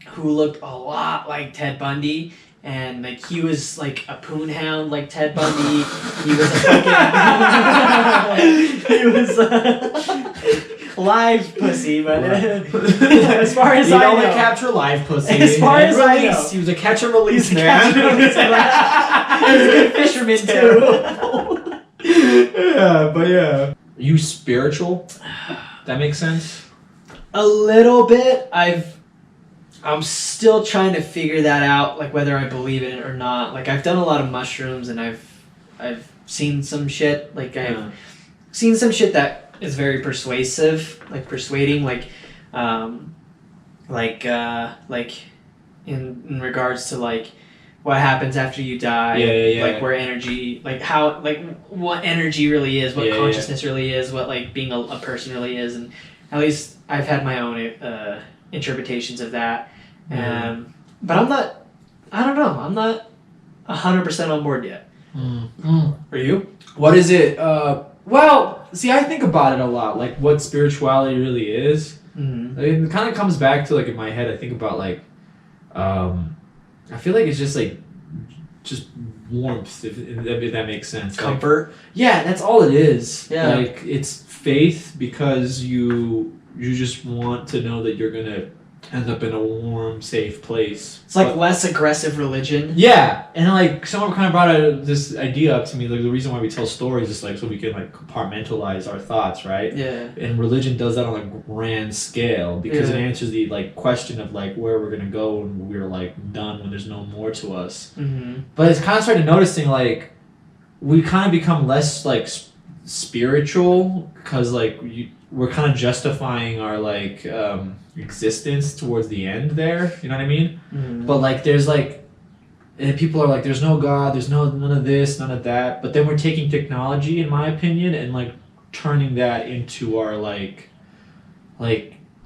who looked a lot like Ted Bundy, and like he was like a poon hound like Ted Bundy. He was a fucking he was live pussy, but as far as I know, only capture live pussy. As far as I know, he was a catch and release man. He was a good fisherman too. Yeah, but yeah. Are you spiritual? That makes sense? A little bit. I'm still trying to figure that out, like whether I believe in it or not. Like I've done a lot of mushrooms and I've seen some shit. Like I've seen some shit that is very persuasive, like persuading, like in regards to like what happens after you die, like where energy, like how, like what energy really is, what consciousness really is, what like being a person really is, and at least I've had my own interpretations of that. But I'm not 100% on board yet. Are you? What is it? Well, see, I think about it a lot, like what spirituality really is. Like, it kind of comes back to like in my head, I think about like, I feel like it's just like, just warmth, if that makes sense. Comfort. Like, yeah, that's all it is. Yeah. Like it's faith because you just want to know that you're gonna end up in a warm, safe place. It's like less aggressive religion. Yeah, and like someone kind of brought this idea up to me. Like the reason why we tell stories is like so we can like compartmentalize our thoughts, right? Yeah. And religion does that on a grand scale because it answers the like question of like where we're gonna go when we're like done, when there's no more to us. But it's kind of started noticing like we kind of become less like spiritual because like we're kind of justifying our like existence towards the end there, you know what I mean? But like there's like, and people are like there's no God, there's none of this, none of that, but then we're taking technology, in my opinion, and like turning that into our like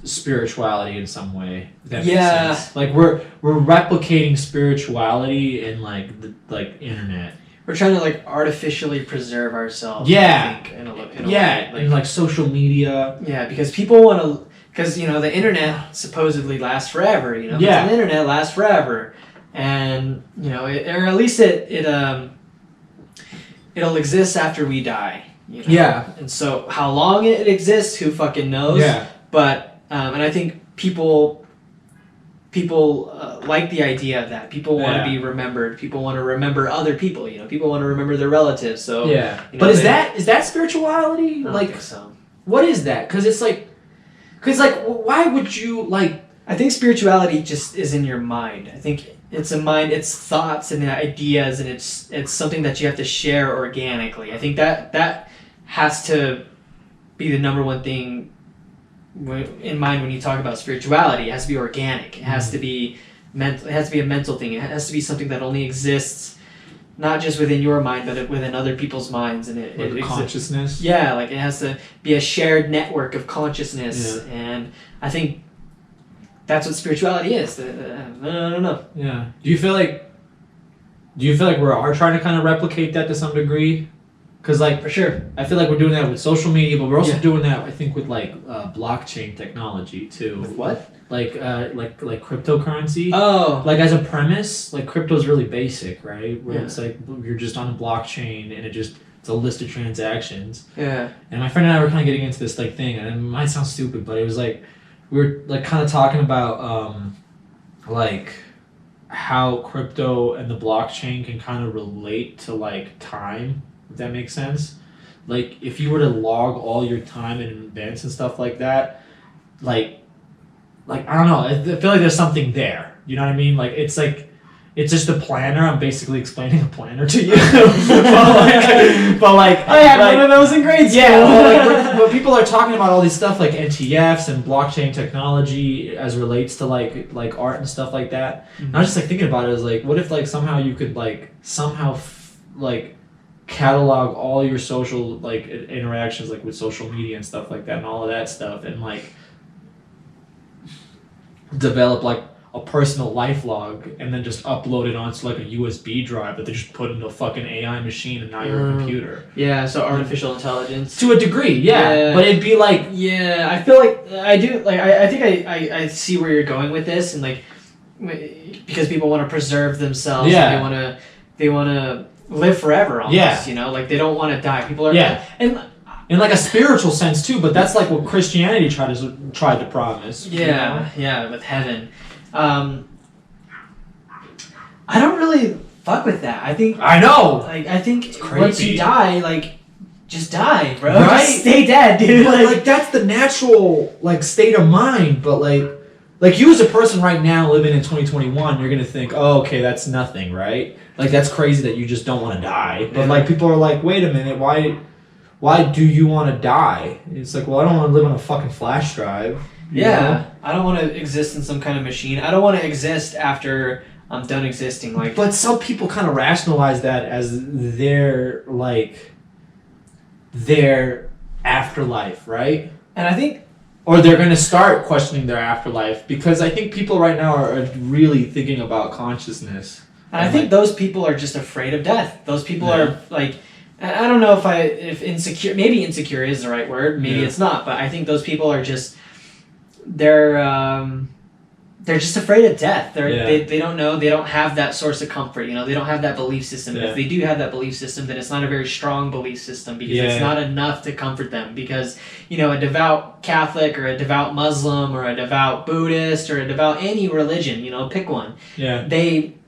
spirituality in some way, if that makes sense. Like we're replicating spirituality in like the internet. We're trying to like artificially preserve ourselves. Yeah. I think, in a way. And like social media. Yeah, because people want to, because you know the internet supposedly lasts forever. You know, the internet lasts forever, and you know, or at least it'll exist after we die. You know? Yeah. And so how long it exists, who fucking knows? Yeah. But and I think people like the idea of that. People want to be remembered. People want to remember other people. You know, people want to remember their relatives. So you know, but is that spirituality? I don't think so. What is that? Because it's like, why would you like? I think spirituality just is in your mind. I think it's a mind. It's thoughts and ideas, and it's something that you have to share organically. I think that has to be the number one thing in mind when you talk about spirituality. It has to be organic. It has to be mental. It has to be a mental thing. It has to be something that only exists not just within your mind, but within other people's minds. And it consciousness. Yeah, like it has to be a shared network of consciousness. And I think that's what spirituality is. I don't know. Yeah. Do you feel like we are trying to kind of replicate that to some degree? Because, like, for sure, I feel like we're doing that with social media, but we're also doing that, I think, with like blockchain technology too. With what? Like cryptocurrency. Oh. Like as a premise, like crypto is really basic, right? Where it's like you're just on a blockchain and it's a list of transactions. Yeah. And my friend and I were kind of getting into this like thing, and it might sound stupid, but it was like we were like kind of talking about like how crypto and the blockchain can kind of relate to like time. If that makes sense. Like if you were to log all your time and events and stuff like that, like I don't know, I feel like there's something there. You know what I mean? Like it's just a planner. I'm basically explaining a planner to you. but like I had one of those in grade school. Yeah, but people are talking about all these stuff like NTFs and blockchain technology as relates to like art and stuff like that. And I was just like thinking about it as like, what if like somehow you could like catalog all your social like interactions like with social media and stuff like that and all of that stuff and like develop like a personal life log and then just upload it onto like a USB drive that they just put into a fucking AI machine and now you're a computer. Yeah, so artificial intelligence. To a degree, yeah. But it'd be like... Yeah, I feel like I do... Like, I think I see where you're going with this, and like... Because people want to preserve themselves. Yeah. And they want to live forever almost, yeah. You know? Like, they don't want to die. People are... Yeah. And... In like a spiritual sense too, but that's like what Christianity tried to promise. Yeah, yeah, with heaven. I don't really fuck with that. I think I know. Like I think once you die, like just die, bro. Right? Just stay dead, dude. But like that's the natural like state of mind. But like you as a person right now living in 2021, you're gonna think, oh, okay, that's nothing, right? Like that's crazy that you just don't want to die. But like people are like, wait a minute, why do you want to die? It's like, well, I don't want to live on a fucking flash drive. Yeah, know? I don't want to exist in some kind of machine. I don't want to exist after I'm done existing. Like, but some people kind of rationalize that as their afterlife, right? And I think, or they're gonna start questioning their afterlife because I think people right now are really thinking about consciousness. And I think those people are just afraid of death. Those people are like. I don't know if insecure, maybe insecure is the right word, maybe it's not, but I think those people are just, they're just afraid of death. They don't know, they don't have that source of comfort, you know, they don't have that belief system. And if they do have that belief system, then it's not a very strong belief system because it's not enough to comfort them because, you know, a devout Catholic or a devout Muslim or a devout Buddhist or a devout any religion, you know, pick one. Yeah.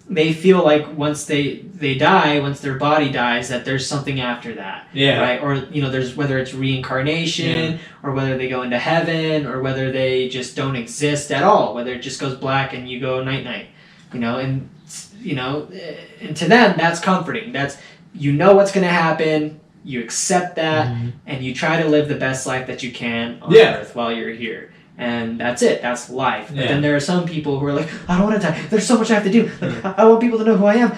They feel like once they die, once their body dies, that there's something after that. Yeah. Right? Or, you know, there's whether it's reincarnation or whether they go into heaven or whether they just don't exist at all, whether it just goes black and you go night-night. You know, and to them, that's comforting. That's, you know what's going to happen, you accept that, and you try to live the best life that you can on Earth while you're here. And that's it. That's life. But then there are some people who are like, I don't want to die. There's so much I have to do. Like, I want people to know who I am.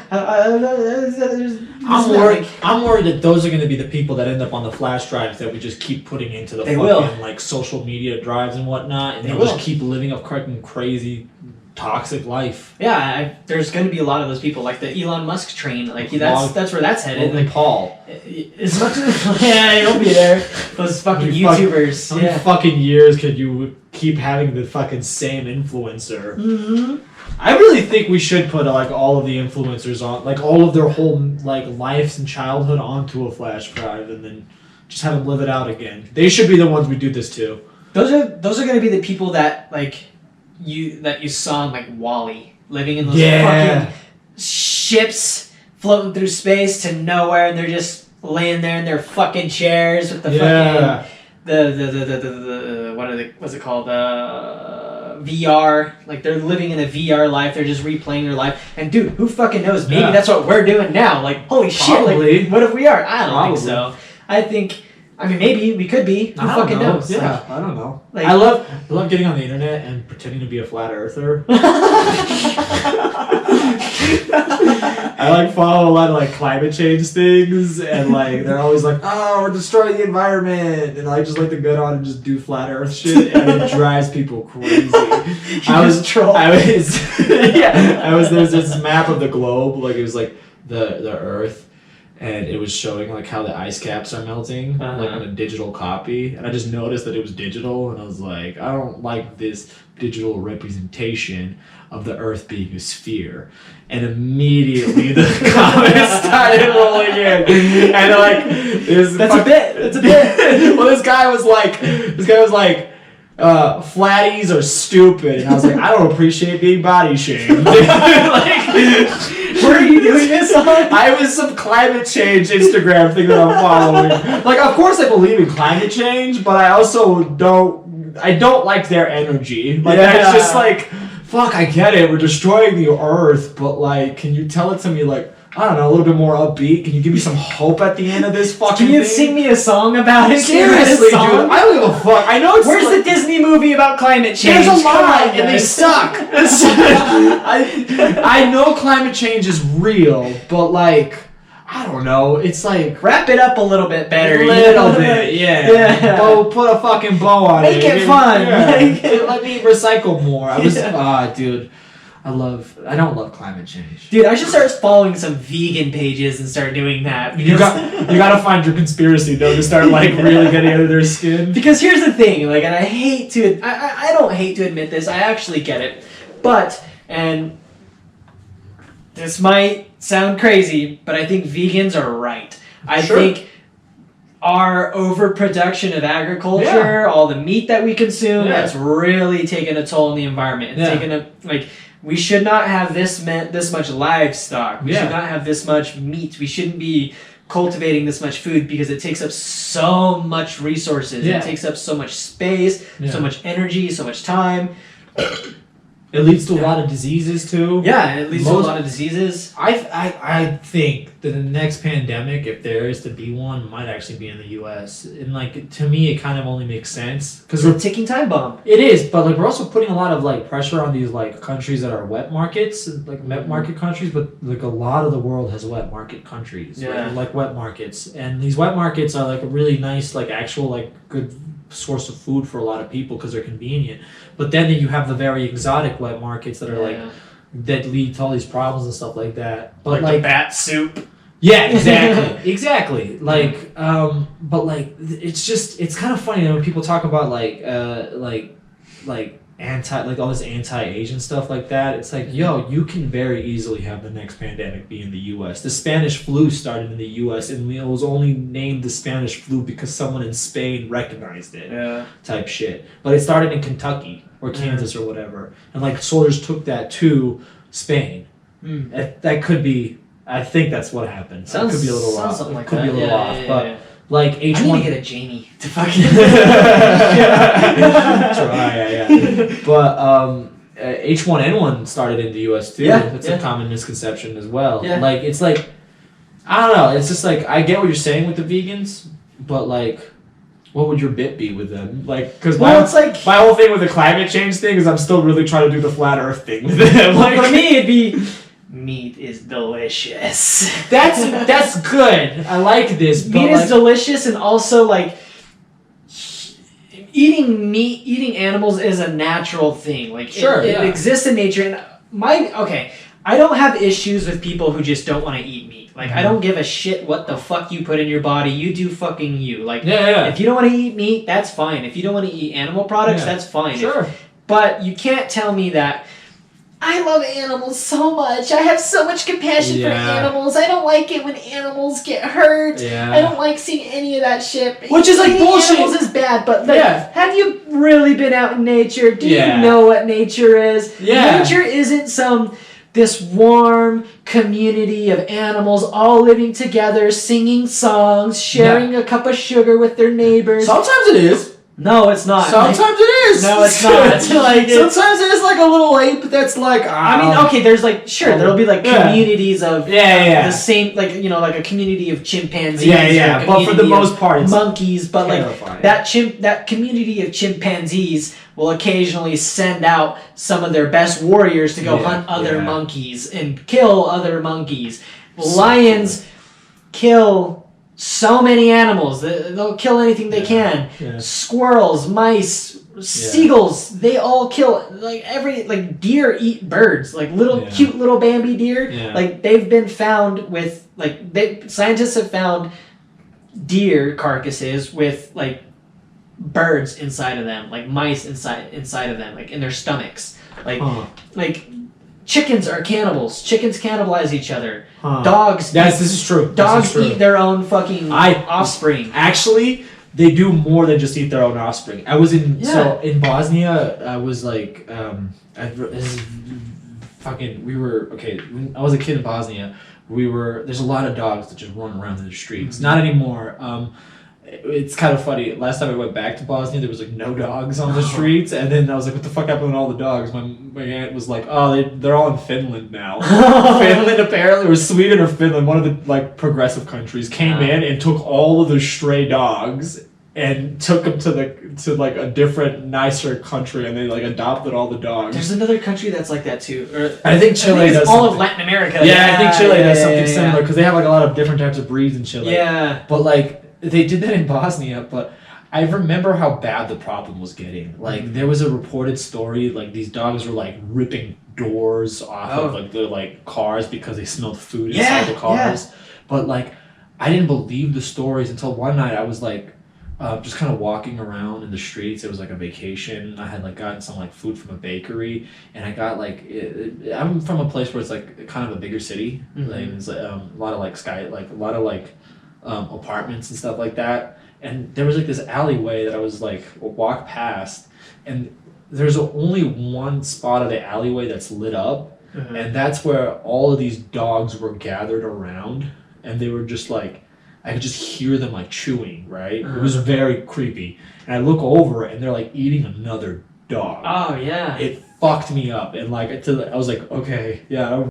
I'm worried that those are going to be the people that end up on the flash drives that we just keep putting into the fucking like social media drives and whatnot, and they'll just keep living a fucking crazy, toxic life. Yeah, there's going to be a lot of those people, like the Elon Musk train. Like that's where that's headed. Like Paul. As much as he'll be there. Those fucking YouTubers. How many fucking years could you keep having the fucking same influencer? Mm-hmm. I really think we should put like all of the influencers on, like all of their whole like lives and childhood onto a flash drive, and then just have them live it out again. They should be the ones we do this to. Those are going to be the people that you saw in like WALL-E, living in those fucking ships floating through space to nowhere, and they're just laying there in their fucking chairs with the fucking what's it called, VR. Like they're living in a VR life. They're just replaying their life. And dude, who fucking knows? Maybe that's what we're doing now. Like holy shit! Like what if we are? I don't think so. I mean, maybe we could be. Who fucking knows? Yeah, like, I don't know. Like, I love getting on the internet and pretending to be a flat earther. I like follow a lot of like climate change things, and like they're always like, "Oh, we're destroying the environment," and I just like to go on and just do flat Earth shit, and it drives people crazy. There's this map of the globe, like it was like the Earth. And it was showing like how the ice caps are melting, like on a digital copy. And I just noticed that it was digital, and I was like, I don't like this digital representation of the Earth being a sphere. And immediately the comments started rolling in, and like, that's a bit. Well, this guy was like, flatties are stupid, and I was like, I don't appreciate being body shamed. Where are you doing this on? I was some climate change Instagram thing that I'm following. Like, of course I believe in climate change, but I also don't like their energy. Like, it's just like, fuck, I get it, we're destroying the Earth, but like, can you tell it to me like, I don't know, a little bit more upbeat? Can you give me some hope at the end of this fucking thing? Can you sing me a song about it? Seriously, dude, I don't give a fuck. I know it's Where's the Disney movie about climate change? There's a lot, and they suck. I know climate change is real, but like, I don't know. It's like, wrap it up a little bit better. A little bit, yeah. Oh, put a fucking bow on it. Make it fun. Yeah. Let me recycle more. I was, dude. I don't love climate change. Dude, I should start following some vegan pages and start doing that. You gotta find your conspiracy though to start like really getting under their skin. Because here's the thing, like, and I don't hate to admit this, I actually get it, but, and this might sound crazy, but I think vegans are right. I think our overproduction of agriculture, all the meat that we consume, that's really taken a toll on the environment. It's taken we should not have this much livestock. We should not have this much meat. We shouldn't be cultivating this much food because it takes up so much resources. It takes up so much space, so much energy, so much time. It leads to a lot of diseases too. Yeah, it leads to a lot of diseases. I think that the next pandemic, if there is to be one, might actually be in the U.S. And like to me, it kind of only makes sense because we're a ticking time bomb. It is, but like we're also putting a lot of like pressure on these like countries that are wet markets, like wet market countries. But like a lot of the world has wet market countries, like wet markets, and these wet markets are like a really nice, like actual, like good source of food for a lot of people because they're convenient. But then you have the very exotic wet markets that are like that lead to all these problems and stuff like that. But like the bat soup. Yeah, exactly. Exactly. Like but like it's kind of funny when people talk about like all this anti-Asian stuff like that. It's like, yo, you can very easily have the next pandemic be in the U.S. The Spanish flu started in the U.S. and it was only named the Spanish flu because someone in Spain recognized it. Type shit. But it started in Kentucky or Kansas or whatever, and like soldiers took that to Spain. That could be. I think that's what happened. It could be a little off. It could be a little off, but. Like H1. I need to get a Jamie to fucking try, But H1N1 started in the U.S. too. That's a common misconception as well. Like it's like I don't know. It's just like I get what you're saying with the vegans, but like, what would your bit be with them? Like, because it's like my whole thing with the climate change thing is I'm still really trying to do the flat Earth thing with them. Like for me, it'd be. Meat is delicious. That's good. I like this. Meat is delicious, and also like eating animals is a natural thing. Like it exists in nature. And I don't have issues with people who just don't want to eat meat. Like I don't give a shit what the fuck you put in your body. You do fucking you. Like if you don't want to eat meat, that's fine. If you don't want to eat animal products, that's fine. Sure. But you can't tell me that. I love animals so much. I have so much compassion for animals. I don't like it when animals get hurt. I don't like seeing any of that shit. Which is like bullshit. Animals is bad, but like, have you really been out in nature? Do you know what nature is? Nature isn't this warm community of animals all living together, singing songs, sharing a cup of sugar with their neighbors. Sometimes it is. No, it's not. Sometimes it is. No, it's not. Like sometimes it is like a little ape that's like. I mean, okay, there's like there'll be like communities of the same, like like a community of chimpanzees. But for the most part, it's monkeys. But like that community of chimpanzees will occasionally send out some of their best warriors to go hunt other monkeys and kill other monkeys. Lions kill. So many animals. They'll kill anything they can. Squirrels, mice, seagulls. They all kill. Like deer eat birds. Like cute little Bambi deer. Like they've been found with scientists have found deer carcasses with like birds inside of them, like mice inside of them, like in their stomachs. Like chickens are cannibals. Chickens cannibalize each other. Dogs. This is true. Dogs eat their own fucking offspring. Actually, they do more than just eat their own offspring. I was in in Bosnia. I was like, when I was a kid in Bosnia. There's a lot of dogs that just run around in the streets. Not anymore. It's kind of funny. Last time I went back to Bosnia, there was like no dogs on the streets, and then I was like, "What the fuck happened to all the dogs?" My aunt was like, "Oh, they're all in Finland now." Finland apparently, or Sweden or Finland, one of the like progressive countries, came in and took all of the stray dogs and took them to like a different, nicer country, and they like adopted all the dogs. There's another country that's like that too. I think Chile does. All of Latin America. Yeah, I think Chile does something similar because they have like a lot of different types of breeds in Chile. Yeah, but like. They did that in Bosnia, but I remember how bad the problem was getting. Like, there was a reported story, like, these dogs were, like, ripping doors off of like the like cars because they smelled food inside the cars. But like I didn't believe the stories until one night I was like just kind of walking around in the streets. It was like a vacation. I had like gotten some like food from a bakery, and I got like I'm from a place where it's like kind of a bigger city. Like it's a lot of like apartments and stuff like that. And there was like this alleyway that I was like walk past, and there's only one spot of the alleyway that's lit up, and that's where all of these dogs were gathered around, and they were just like, I could just hear them like chewing, right? It was very creepy. And I look over and they're like eating another dog. Oh yeah. It fucked me up, and like I was like, okay, yeah.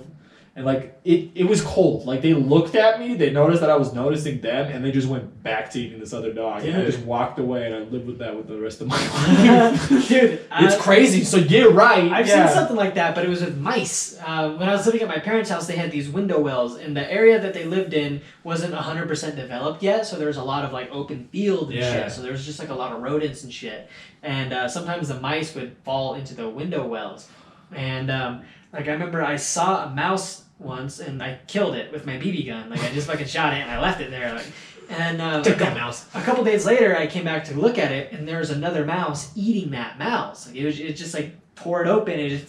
And like it was cold. Like they looked at me, they noticed that I was noticing them, and they just went back to eating this other dog. Dude. And I just walked away, and I lived with that with the rest of my life. Dude, it's crazy. So you're right. I've seen something like that, but it was with mice. When I was living at my parents' house, they had these window wells, and the area that they lived in wasn't 100% developed yet, so there was a lot of like open field and shit. So there was just like a lot of rodents and shit. And sometimes the mice would fall into the window wells. And like I remember I saw a mouse once, and I killed it with my BB gun. Like I just fucking shot it, and I left it there. Like, and took that mouse. A couple days later, I came back to look at it, and there was another mouse eating that mouse. Like it just like tore it open, and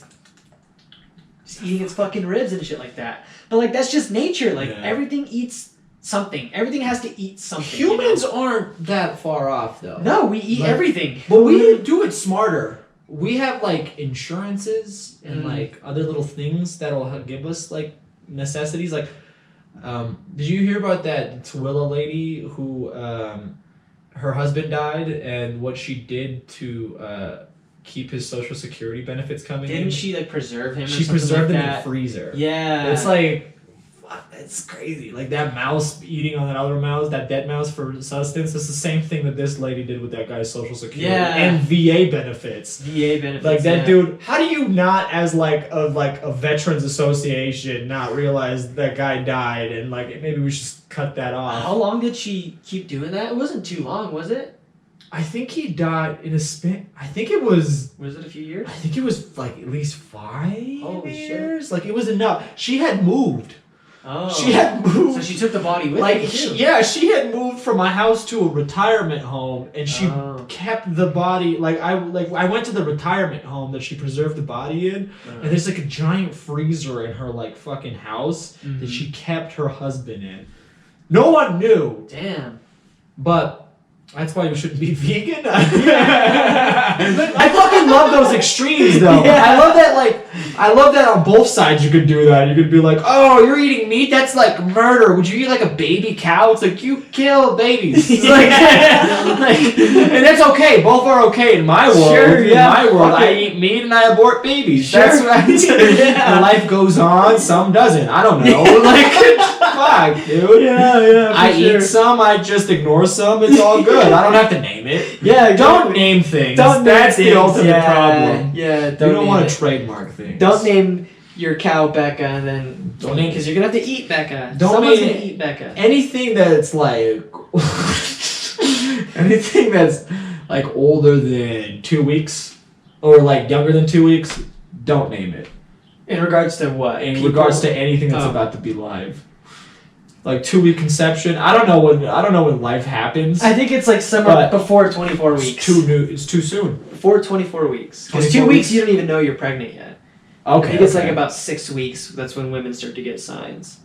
just eating its fucking ribs and shit like that. But like that's just nature. Like everything eats something. Everything has to eat something. Humans aren't that far off though. No, we eat everything. But we do it smarter. We have like insurances and like other little things that'll give us like necessities. Like, did you hear about that Tooele lady who her husband died, and what she did to keep his social security benefits coming in? Didn't she like preserve him? She preserved him in a freezer. Yeah, it's like. It's crazy. Like that mouse eating on that other mouse, that dead mouse for sustenance. It's the same thing that this lady did with that guy's social security and VA benefits. VA benefits. Like that dude. How do you not, as like a veterans association, not realize that guy died and like maybe we should cut that off? How long did she keep doing that? It wasn't too long, was it? I think he died in a span. I think it was. Was it a few years? I think it was like at least 5 years. Shit. Like it was enough. She had moved. Oh. She had moved. So she took the body with her too. She had moved from a house to a retirement home, and she kept the body. I went to the retirement home that she preserved the body in, and there's like a giant freezer in her like fucking house that she kept her husband in. No one knew. Damn. But that's why you shouldn't be vegan. I fucking love those extremes though. Yeah. I love that on both sides you could do that. You could be like, oh, you're eating meat? That's like murder. Would you eat like a baby cow? It's like, you kill babies. It's like, and that's okay. Both are okay in my world. Sure, in my world, I eat meat and I abort babies. Sure. That's right. And life goes on. Some doesn't. I don't know. Like, fuck, dude. Yeah, I eat some. I just ignore some. It's all good. I don't have to name it. Yeah, don't name things. That's the ultimate problem. Yeah, you don't want to trademark things. Don't name your cow Becca, and then don't name because you're gonna have to eat Becca. Someone's gonna eat Becca. Anything that's like anything that's like older than 2 weeks or like younger than 2 weeks, don't name it. In regards to what? In regards to anything that's about to be live. Like 2-week conception. I don't know when life happens. I think it's like somewhere before 24 weeks. It's too soon. Before 24 weeks. Because 2 weeks you don't even know you're pregnant yet. Okay. I think it's like about 6 weeks. That's when women start to get signs.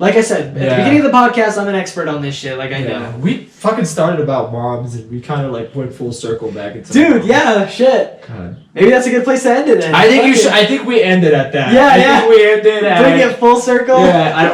Like I said, at the beginning of the podcast, I'm an expert on this shit. Like I know. We fucking started about moms, and we kind of like went full circle back into. Dude, shit. God. Maybe that's a good place to end it. Then. I think you should. I think we ended at that. I think we ended at. Bring it full circle. Yeah.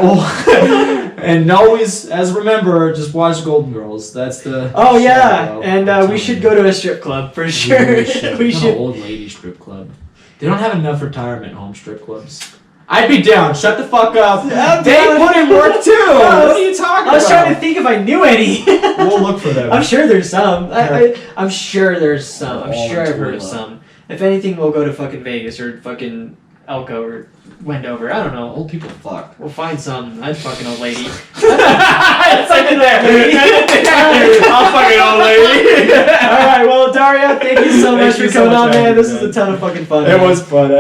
And always, remember, just watch Golden Girls. That's the. Oh yeah, and we should go to a strip club for sure. We should. An old lady strip club. They don't have enough retirement home strip clubs. I'd be down. Shut the fuck up. They put in work too. What are you talking about? I was trying to think if I knew any. We'll look for them. I'm sure there's some. I'm sure there's some. I'm sure I've heard of some. If anything, we'll go to fucking Vegas or fucking Elko or Wendover. I don't know. Old people fuck. We'll find some. I'd fucking old lady. It's like there. I'll fucking old lady. Alright, well, Dario, thank you so much for coming on, man. This is a ton of fucking fun. It was fun.